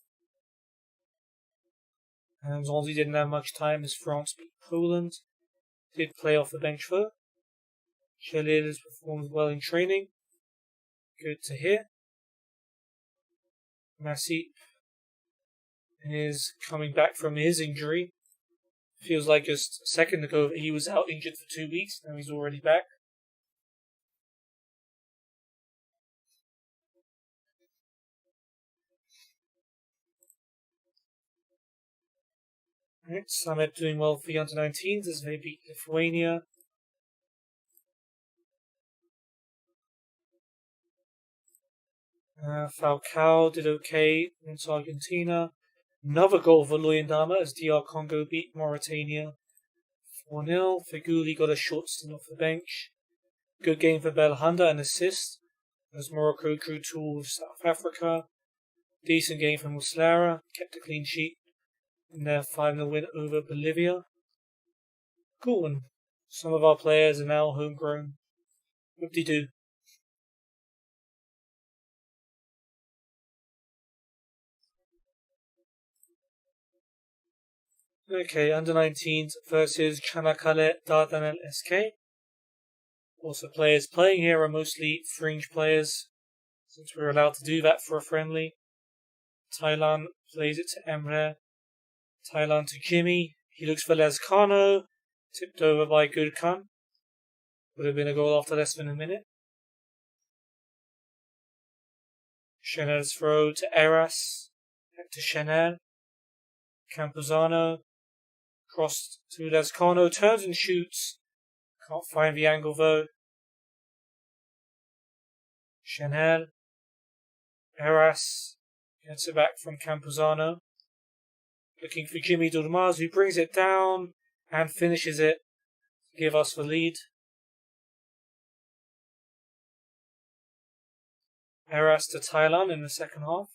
And Zonzi didn't have much time as France beat Poland. Did play off the bench though. Khalil has performed well in training. Good to hear. Masip is coming back from his injury. Feels like just a second ago he was out injured for 2 weeks. Now he's already back. Right, Samet doing well for the under-19s as they beat Lithuania. Falcao did okay against Argentina. Another goal for Luyendama as DR Congo beat Mauritania 4-0. Feghouli got a short stint off the bench. Good game for Belhanda, an assist as Morocco drew 2 with South Africa. Decent game for Muslera, kept a clean sheet in their 5-0 win over Bolivia. Cool, and some of our players are now homegrown. Whoop-de-doo. Okay, under-19s versus Çanakkale Dardanel SK. Also, players playing here are mostly fringe players, since we're allowed to do that for a friendly. Thailand plays it to Emre. Thailand to Jimmy. He looks for Lescano. Tipped over by Gurkan. Would have been a goal after less than a minute. Chanel's throw to Eras. Back to Chanel. Campuzano. Crossed to Lescano. Turns and shoots. Can't find the angle though. Chanel. Eras. Gets it back from Campuzano. Looking for Jimmy Durmaz, who brings it down and finishes it to give us the lead. Eras to Thailand in the second half.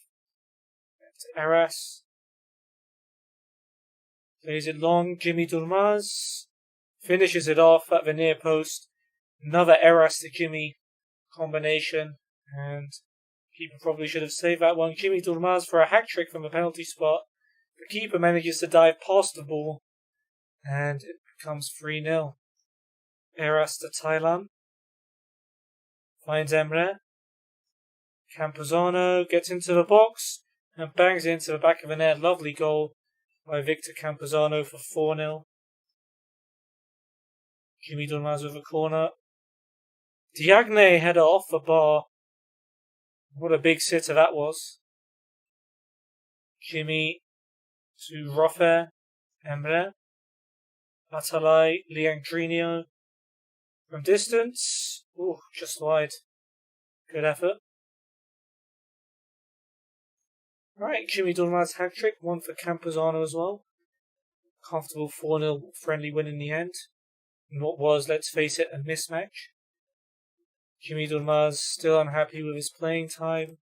Back to Eras. Plays it long. Jimmy Durmaz finishes it off at the near post. Another Eras to Jimmy combination. And keeper probably should have saved that one. Jimmy Durmaz for a hat trick from the penalty spot. The keeper manages to dive past the ball, and it becomes 3-0. Eras to Thailand. Finds Emre. Campuzano gets into the box and bangs into the back of the net. Lovely goal by Victor Campuzano for 4-0. Jimmy Durmaz with a corner. Diagne header off the bar. What a big sitter that was. Jimmy to Rofer, Emre, Atalay, Leandrinho. From distance, just wide. Good effort. Alright, Jimmy Durmaz hat trick, one for Campuzano as well. Comfortable 4-0 friendly win in the end. In what was, let's face it, a mismatch. Jimmy Durmaz still unhappy with his playing time.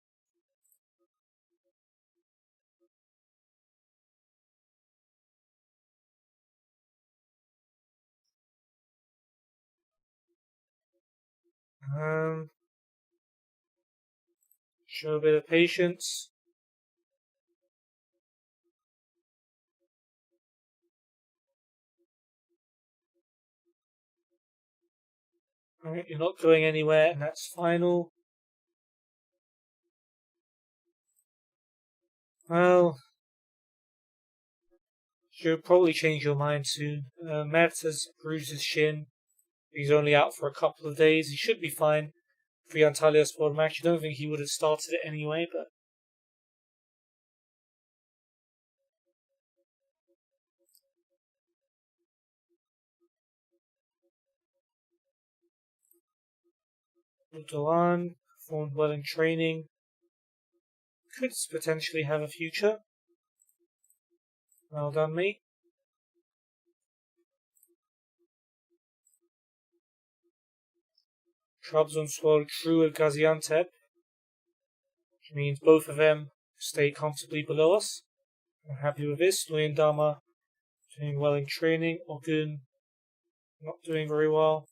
Show a bit of patience. Alright, you're not going anywhere, and that's final. Well, you'll probably change your mind soon. Mert has bruised his shin. He's only out for a couple of days. He should be fine. for the Antalyaspor match. I don't think he would have started it anyway, but Ludoan performed well in training. Could potentially have a future. Well done, mate. Trabzonspor drew with Gaziantep, which means both of them stay comfortably below us. I'm happy with this. Luyendama doing well in training. Ogun not doing very well.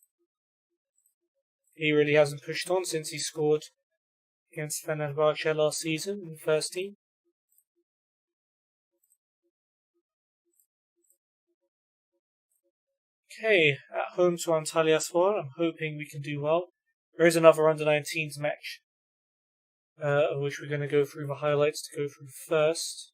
He really hasn't pushed on since he scored against Fenerbahce last season in the first team. Okay, at home to Antalyaspor. I'm hoping we can do well. There is another under-19s match, of which we're going to go through the highlights to go through first.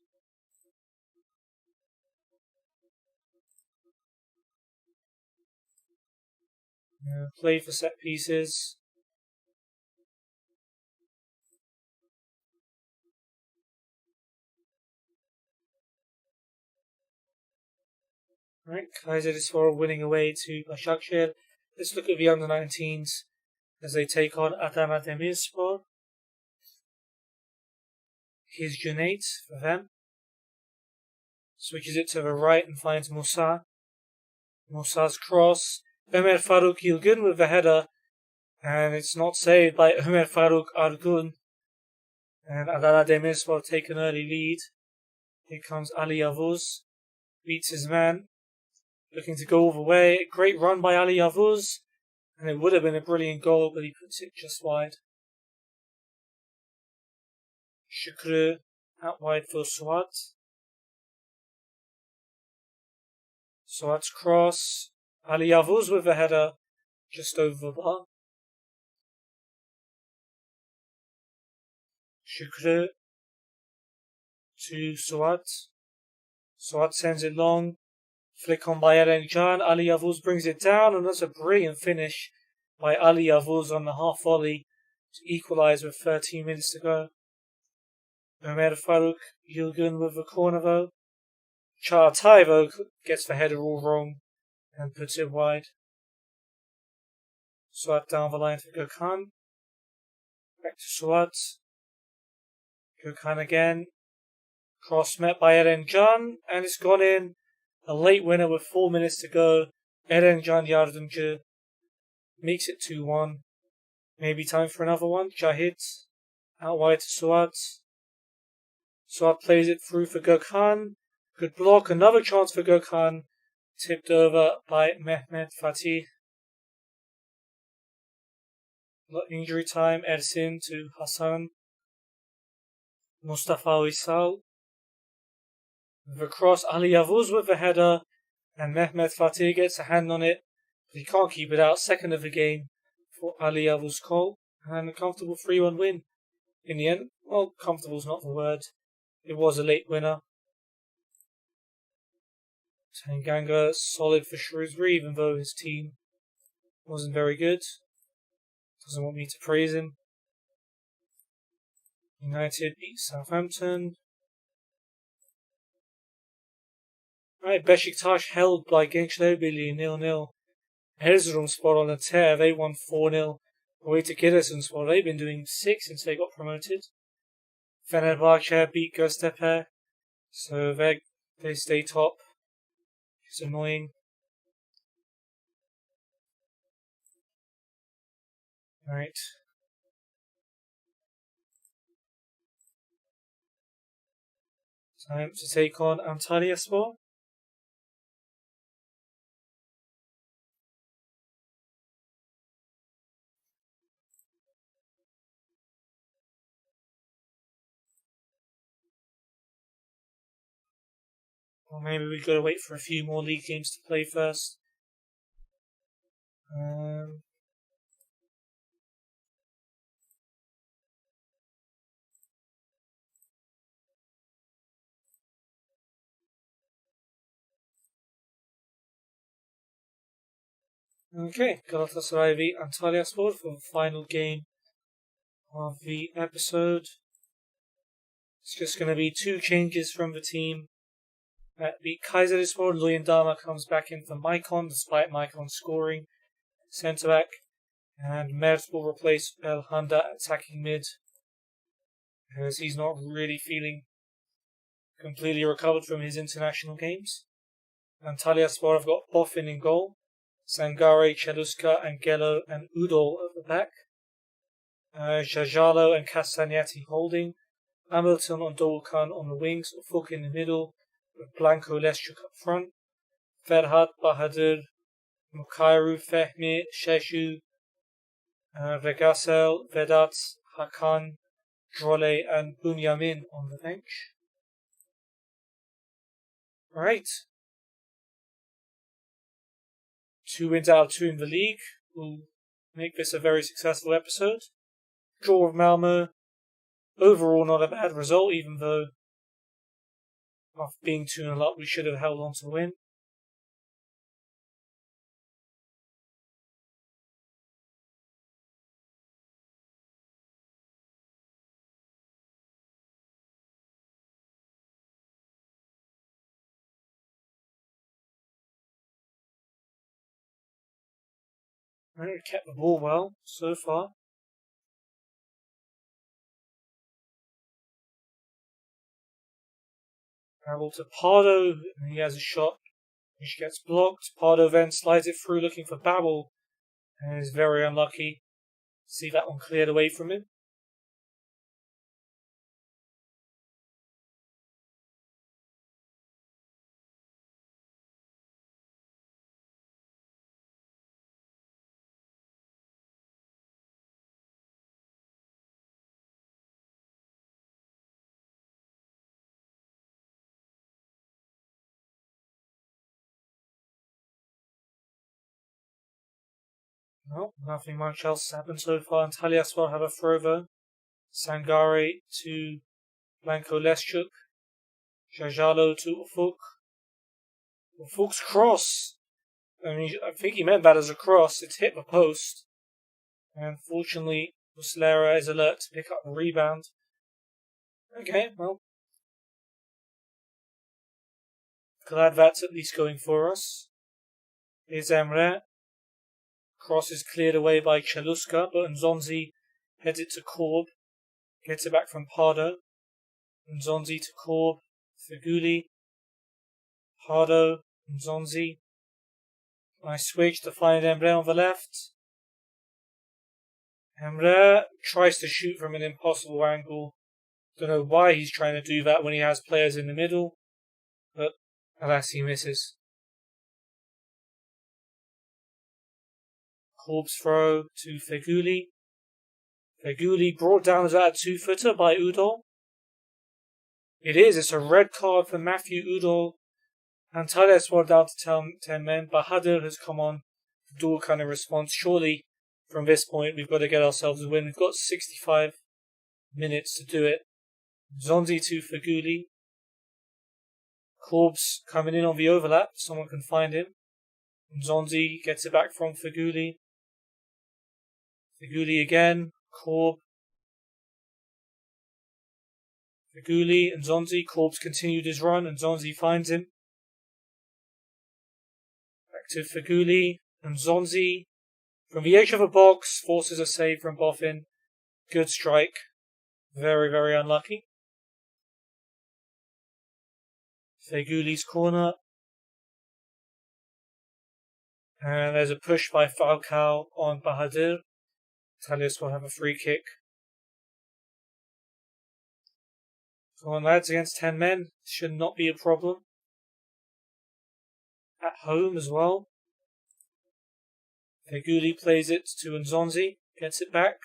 Play for set pieces. Right, Kayserispor winning away to Başakşehir. Let's look at the under-19s as they take on Adana Demirspor. Here's Cüneyt for them. Switches it to the right and finds Musa. Musa's cross. Ömer Faruk Yılgın with the header. And it's not saved by Ömer Faruk Argun. And Adana Demirspor take an early lead. Here comes Ali Yavuz. Beats his man. Looking to go all the way. Great run by Ali Yavuz. And it would have been a brilliant goal, but he puts it just wide. Şükrü out wide for Suat. Suat's cross. Ali Yavuz with a header just over the bar. Şükrü to Suat. Suat sends it long. Flick on by Erencan. Ali Yavuz brings it down, and that's a brilliant finish by Ali Yavuz on the half volley to equalise with 13 minutes to go. Ömer Faruk Yılgın with the corner though. Çağatay though gets the header all wrong and puts it wide. Suat down the line for Gökhan. Back to Suat. Gökhan again. Cross met by Erencan, and it's gone in. A late winner with 4 minutes to go. Erencan Yardımcı makes it 2-1. Maybe time for another one. Cahit out wide to Suat. Suat plays it through for Gökhan. Good block. Another chance for Gökhan. Tipped over by Mehmet Fatih. Injury time. Ersin to Hasan. Mustafa Uysal. With a cross, Ali Yavuz with a header, and Mehmet Fatih gets a hand on it, but he can't keep it out. Second of the game for Ali Yavuz goal, and a comfortable 3-1 win. In the end, well, comfortable's not the word. It was a late winner. Tanganga solid for Shrewsbury, even though his team wasn't very good. Doesn't want me to praise him. United beat Southampton. Right, Beşiktaş held by Gençler Birliği 0-0. Erzurumspor on a tear, they won 4-0. Away to Giresunspor, they've been doing 6 since they got promoted. Fenerbahce beat Göztepe, so they stay top. It's annoying. Right. Time to take on Antalyaspor. Or maybe we've got to wait for a few more league games to play first. Okay, Galatasaray v Antalyaspor for the final game of the episode. It's just going to be 2 changes from the team. At the Kayserispor, Luyendama comes back in for Maicon, despite Maicon scoring centre back. And Mert will replace Belhanda attacking mid, as he's not really feeling completely recovered from his international games. Antalyaspor have got Boffin in goal, Sangare, Cheluska and Gelo and Udol at the back. Jajalo and Castagnetti holding, Hamilton and Doğukan on the wings, Ufuk in the middle, with Blanco Leszczuk up front, Ferhat, Bahadur, Mukairu, Fehmi, Sheju, Regasel, Vedat, Hakan, Drole and Bunyamin on the bench. Right. 2 wins out of 2 in the league will make this a very successful episode. Draw of Malmo. Overall not a bad result, even though after being 2-0 up we should have held on to win. We've kept the ball well so far. Travel to Pardo, and he has a shot which gets blocked. Pardo then slides it through looking for Babel, and is very unlucky. See that one cleared away from him. Well, nothing much else has happened so far. Antalyaspor have a throw though. Sangare to Blanco Leszczuk. Jajalo to Ufuk. Ufuk's cross. I think he meant that as a cross. It's hit the post. And fortunately, Muslera is alert to pick up the rebound. Okay, well. Glad that's at least going for us. Here's Emre. Cross is cleared away by Cheluska, but Nzonzi heads it to Korb. Gets it back from Pardo. Nzonzi to Korb. Feguli. Pardo. Nzonzi. Nice switch to find Emre on the left. Emre tries to shoot from an impossible angle. Don't know why he's trying to do that when he has players in the middle, but alas, he misses. Korb's throw to Feguli. Feguli brought down as a 2-footer by Udol. It's a red card for Matthew Udol. Antalyaspor down to 10 men. Bahadur has come on to do a kind of response. Surely, from this point, we've got to get ourselves a win. We've got 65 minutes to do it. Zonzi to Feguli. Korb's coming in on the overlap. Someone can find him. Zonzi gets it back from Feguli. Feguli again. Korb. Feguli and Zonzi. Korb's continued his run and Zonzi finds him. Back to Feguli and Zonzi. From the edge of a box, forces a save from Boffin. Good strike. Very, very unlucky. Feguli's corner. And there's a push by Falcao on Bahadur. Antalyaspor will have a free kick. Come on, lads, against 10 men. Should not be a problem. At home as well. Feguli plays it to Nzonzi. Gets it back.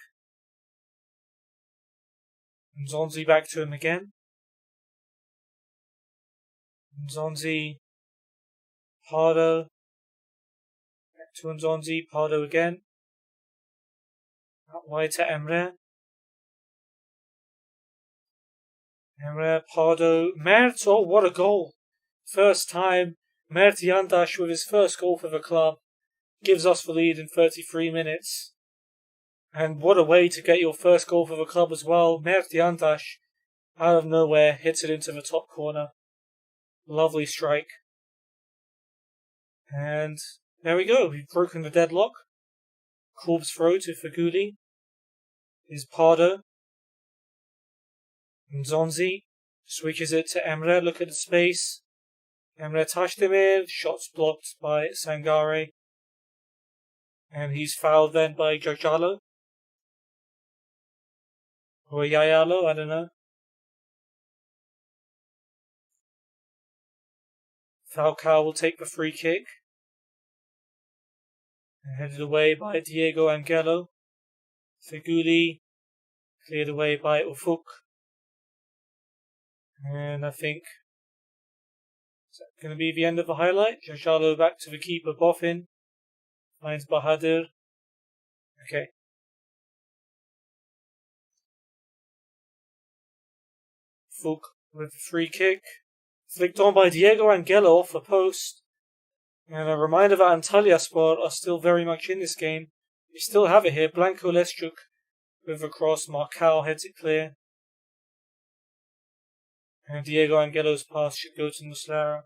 Nzonzi back to him again. Nzonzi. Pardo. Back to Nzonzi. Pardo again. Out wide to Emre. Emre, Pardo, Mert. Oh, what a goal. First time Mert Yandash with his first goal for the club gives us the lead in 33 minutes. And what a way to get your first goal for the club as well. Mert out of nowhere hits it into the top corner. Lovely strike. And there we go. We've broken the deadlock. Korb's throw to Feghouli. Is Pardo. Nzonzi switches it to Emre. Look at the space. Emre Tashdemir. Shots blocked by Sangare. And he's fouled then by Jajalo. Or Yayalo, I don't know. Falcao will take the free kick. And headed away by Diego Angelo. Feghouli cleared away by Ufuk. And I think is that going to be the end of the highlight. Jajalo back to the keeper, Boffin. Finds Bahadur. Okay. Ufuk with the free kick. Flicked on by Diego Angelo off the post. And a reminder that Antalyaspor are still very much in this game. We still have it here. Blanco Leschuk with a cross. Marcal heads it clear. And Diego Angelo's pass should go to Muslera.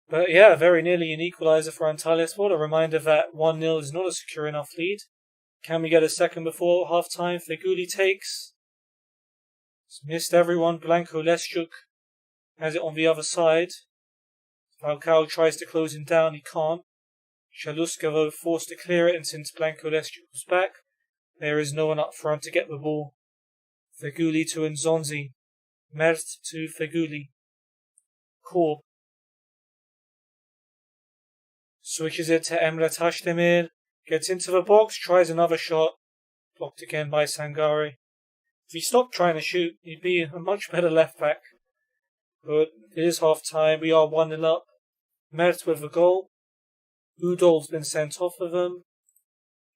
But yeah, very nearly an equaliser for Antalyaspor. A reminder that 1-0 is not a secure enough lead. Can we get a second before half-time? Feghouli takes. It's missed everyone. Blanco Leschuk has it on the other side. Falcao tries to close him down. He can't. Shaluska, though, forced to clear it, and since Blanco Leschuk was back, there is no one up front to get the ball. Feghouli to Nzonzi. Mert to Feghouli. Korb switches it to Emre Tashdemir. Gets into the box, tries another shot. Blocked again by Sangare. If he stopped trying to shoot, he'd be a much better left back. But it is half time. We are 1-0 up. Mert with a goal. Udol's been sent off of them.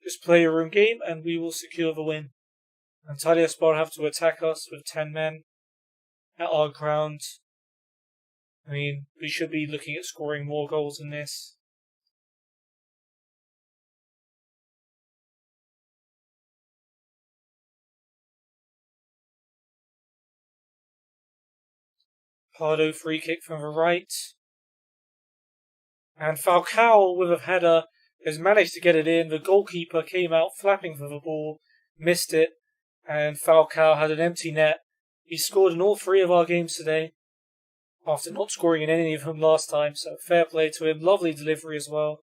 Just play a room game and we will secure the win. Antalyaspor have to attack us with 10 men at our ground. I mean, we should be looking at scoring more goals than this. Pardo free kick from the right. And Falcao with a header has managed to get it in. The goalkeeper came out flapping for the ball, missed it, and Falcao had an empty net. He scored in all 3 of our games today, after not scoring in any of them last time, so fair play to him. Lovely delivery as well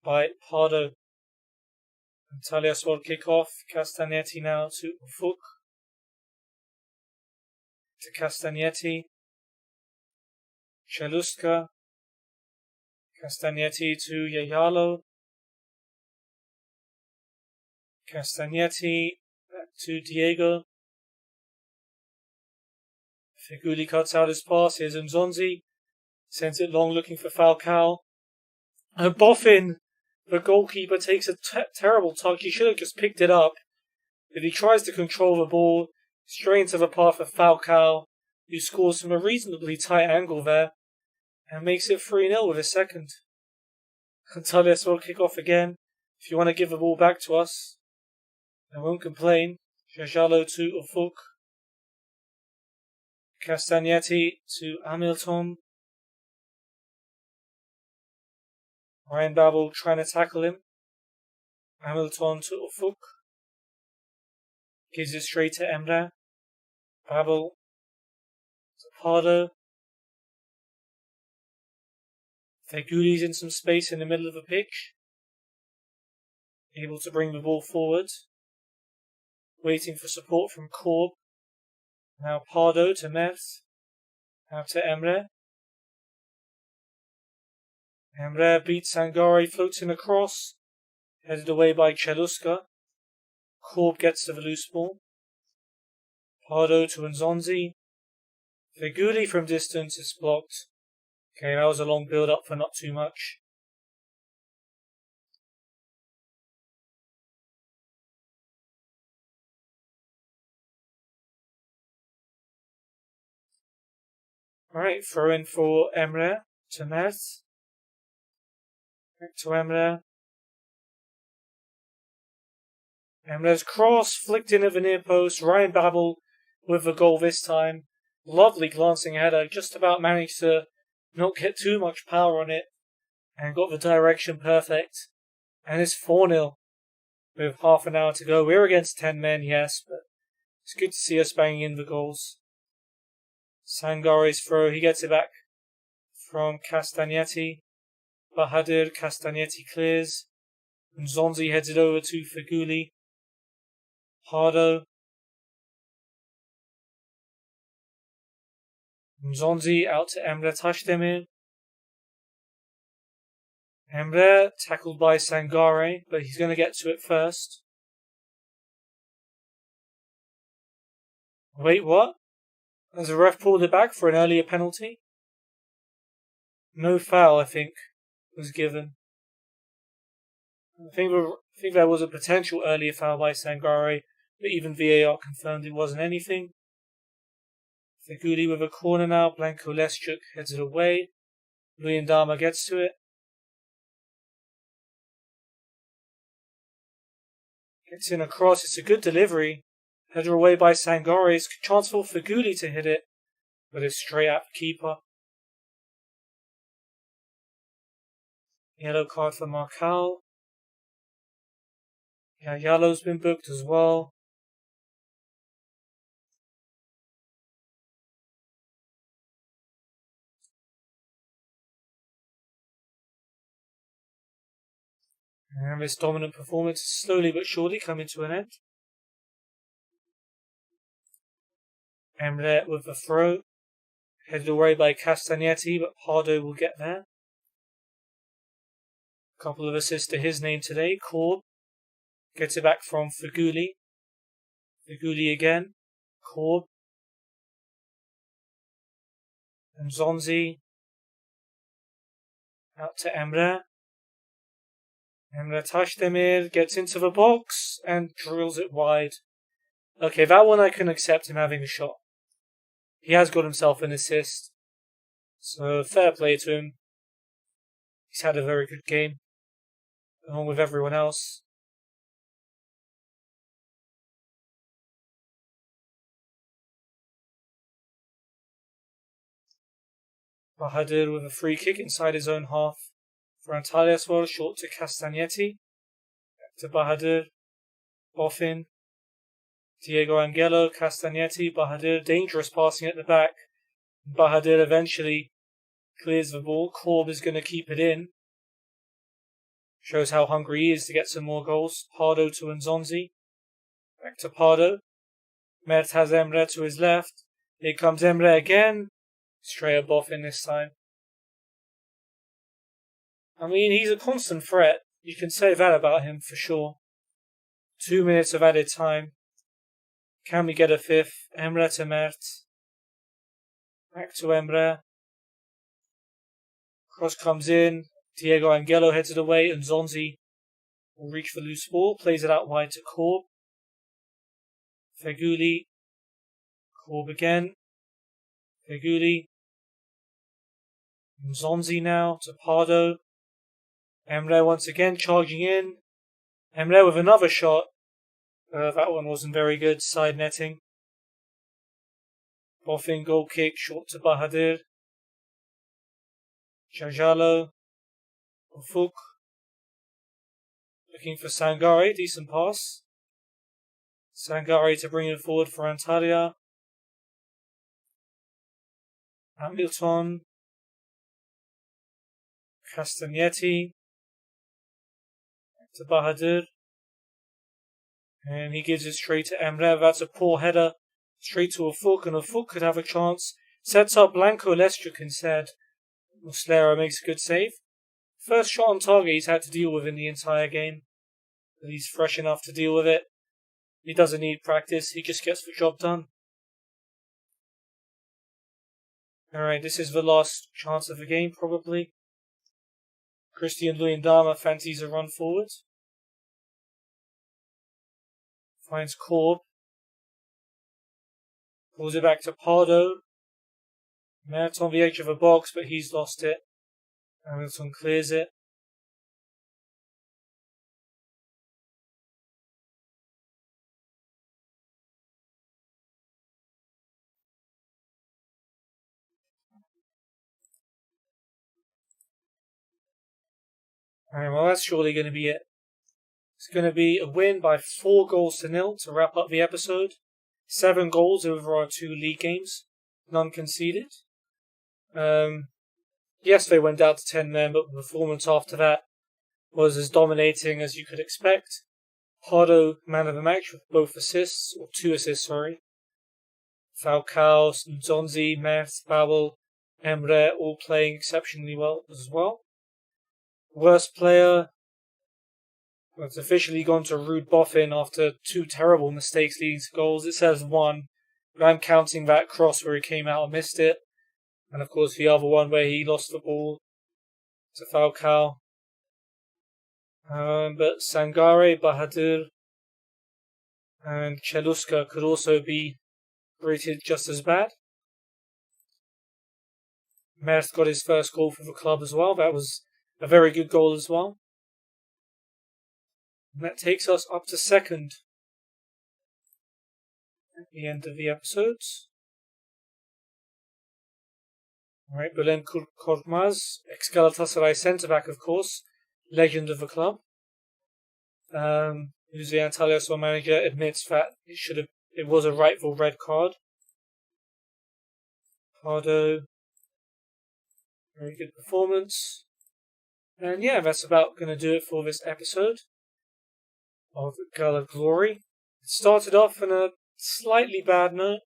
by Pardo. Antalyaspor kick off. Castagnetti now to Ufuk. To Castagnetti. Shaluska. Castagnetti to Yayalo. Castagnetti back to Diego. Feghouli cuts out his pass. Here's Nzonzi. Sends it long looking for Falcao. And Boffin, the goalkeeper, takes a terrible touch. He should have just picked it up. But he tries to control the ball straight into the path of Falcao, who scores from a reasonably tight angle there. And makes it 3-0 with a second. Antalyaspor will kick off again. If you want to give the ball back to us, I won't complain. Jajalo to Ufuk. Castagnetti to Hamilton. Ryan Babel trying to tackle him. Hamilton to Ufuk. Gives it straight to Emre. Babel to Pardo. Feghouli's in some space in the middle of the pitch. Able to bring the ball forward. Waiting for support from Korb. Now Pardo to Mert. Now to Emre. Emre beats Sangare, floats him across. Headed away by Cheluska. Korb gets to the loose ball. Pardo to Nzonzi. Feghouli from distance is blocked. Okay, that was a long build-up for not too much. Alright, throw in for Emre to Mert. Back to Emre. Emre's cross flicked in at the near post. Ryan Babel with the goal this time. Lovely glancing header. Just about managed to not get too much power on it. And got the direction perfect. And it's 4-0 with half an hour to go. We're against 10 men, yes, but it's good to see us banging in the goals. Sangare's throw. He gets it back from Castagnetti. Bahadur. Castagnetti clears. Nzonzi heads it over to Feghouli. Pardo. Nzonzi out to Emre Tashdemir. Emre tackled by Sangare, but he's going to get to it first. Wait, what? Has the ref pulled it back for an earlier penalty? No foul, I think, was given. I think there was a potential earlier foul by Sangare, but even VAR confirmed it wasn't anything. Feghouli with a corner now. Blanco Leschuk heads it away. Luyendama gets to it. Gets in across. It's a good delivery. Header away by Sangare. It's a chance for Feghouli to hit it, but it's straight at the keeper. Yellow card for Marcal. Yeah, yellow's been booked as well. And this dominant performance is slowly but surely coming to an end. Emre with the throw. Headed away by Castagnetti, but Pardo will get there. A couple of assists to his name today. Korb gets it back from Feghouli. Feghouli again. Korb. And Nzonzi. Out to Emre. Emre Tashdemir gets into the box and drills it wide. Okay, that one I can accept him having a shot. He has got himself an assist. So fair play to him. He's had a very good game, along with everyone else. Bahadur with a free kick inside his own half. For Antalya as well, short to Castagnetti. Back to Bahadur. Boffin. Diego Angelo, Castagnetti, Bahadur. Dangerous passing at the back. Bahadur eventually clears the ball. Korb is going to keep it in. Shows how hungry he is to get some more goals. Pardo to Nzonzi. Back to Pardo. Mert has Emre to his left. Here comes Emre again. Straight at Boffin this time. I mean, he's a constant threat. You can say that about him for sure. 2 minutes of added time. Can we get a fifth? Emre to Mert. Back to Emre. Cross comes in. Diego Angelo heads it away. And Nzonzi will reach the loose ball. Plays it out wide to Korb. Feghouli. Korb again. Feghouli. Nzonzi now to Pardo. Emre once again charging in. Emre with another shot. That one wasn't very good. Side netting. Boffin goal kick short to Bahadur. Jajalo. Ufuk. Looking for Sangare. Decent pass. Sangare to bring it forward for Antalya. Hamilton. Castagnetti. To Bahadur. And he gives it straight to Emre. That's a poor header. Straight to Ufuk, and Ufuk could have a chance. Sets up Blanco Leschuk instead. Muslera makes a good save. First shot on target he's had to deal with in the entire game. But he's fresh enough to deal with it. He doesn't need practice. He just gets the job done. Alright, this is the last chance of the game, probably. Christian Luyendama fancies a run forward. Finds Korb. Pulls it back to Pardo. Mert on the edge of a box, but he's lost it. Hamilton clears it. Alright, well that's surely going to be it. It's going to be a win by 4-0 to wrap up the episode. 7 goals over our 2 league games. None conceded. Yes, they went down to 10 men, but the performance after that was as dominating as you could expect. Pardo, man of the match, with both assists, or 2 assists, sorry. Falcao, Zonzi, Mert, Babel, Emre, all playing exceptionally well as well. Worst player, well, it's officially gone to Ruud Boffin after 2 terrible mistakes leading to goals. It says 1, but I'm counting that cross where he came out and missed it. And of course the other one where he lost the ball to Falcao. But Sangare, Bahadur, and Cheluska could also be rated just as bad. Mert got his first goal for the club as well. That was a very good goal as well. And that takes us up to 2nd at the end of the episodes. Alright, Bülent Korkmaz, ex-Galatasaray centre-back, of course, legend of the club. Who's the Antalyaspor manager, admits that it was a rightful red card. Pardo, very good performance. And yeah, that's about going to do it for this episode of Gala Glory. It started off on a slightly bad note,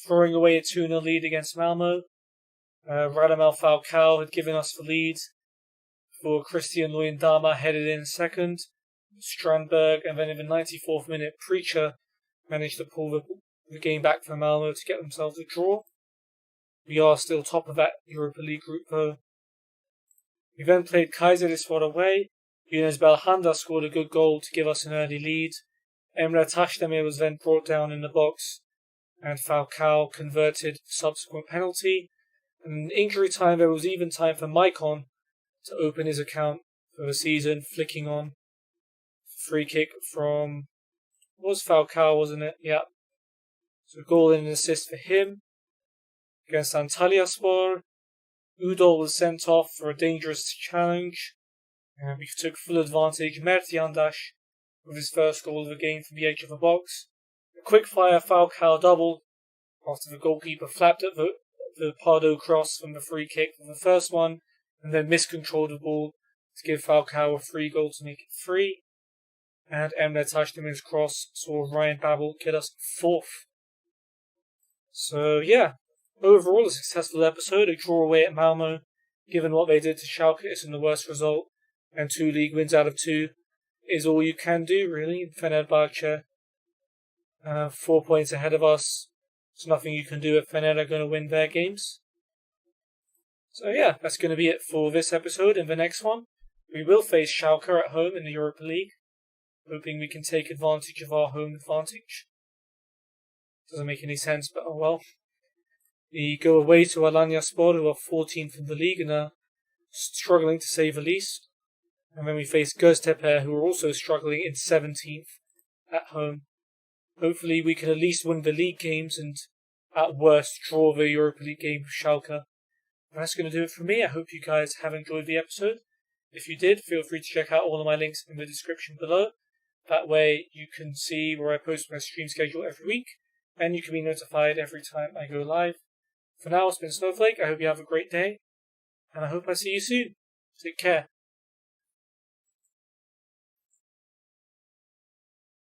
throwing away a 2-0 lead against Malmo. Radamel Falcao had given us the lead for Christian Luyendama headed in second. Strandberg, and then in the 94th minute, Preacher managed to pull the game back for Malmo to get themselves a draw. We are still top of that Europa League group though. We then played Kayserispor away. Yunus Belhanda scored a good goal to give us an early lead. Emre Tashdemir was then brought down in the box, and Falcao converted the subsequent penalty. And in injury time, there was even time for Maicon to open his account for the season, flicking on free kick from was Falcao, wasn't it? Yeah. So goal and an assist for him against Antalyaspor. Udol was sent off for a dangerous challenge. And we took full advantage. Mert Yandash with his first goal of the game from the edge of the box. A quick fire Falcao double after the goalkeeper flapped at the Pardo cross from the free kick for the first one, and then miscontrolled the ball to give Falcao a free goal to make it 3. And Emre Tashdemir's cross saw Ryan Babel get us 4th. So yeah, overall a successful episode. A draw away at Malmo, given what they did to Schalke isn't the worst result, and 2 league wins out of 2 is all you can do really. Fenerbahce 4 points ahead of us. There's nothing you can do if Fener are going to win their games. So yeah, that's going to be it for this episode. In the next one, we will face Schalke at home in the Europa League, hoping we can take advantage of our home advantage. Doesn't make any sense, but oh well. We go away to Alanyaspor, who are 14th in the league and are struggling to say the least. And then we face Göztepe, who are also struggling in 17th at home. Hopefully we can at least win the league games and, at worst, draw the Europa League game with Schalke. And that's going to do it for me. I hope you guys have enjoyed the episode. If you did, feel free to check out all of my links in the description below. That way you can see where I post my stream schedule every week, and you can be notified every time I go live. For now, it's been Snowflake. I hope you have a great day, and I hope I see you soon. Take care.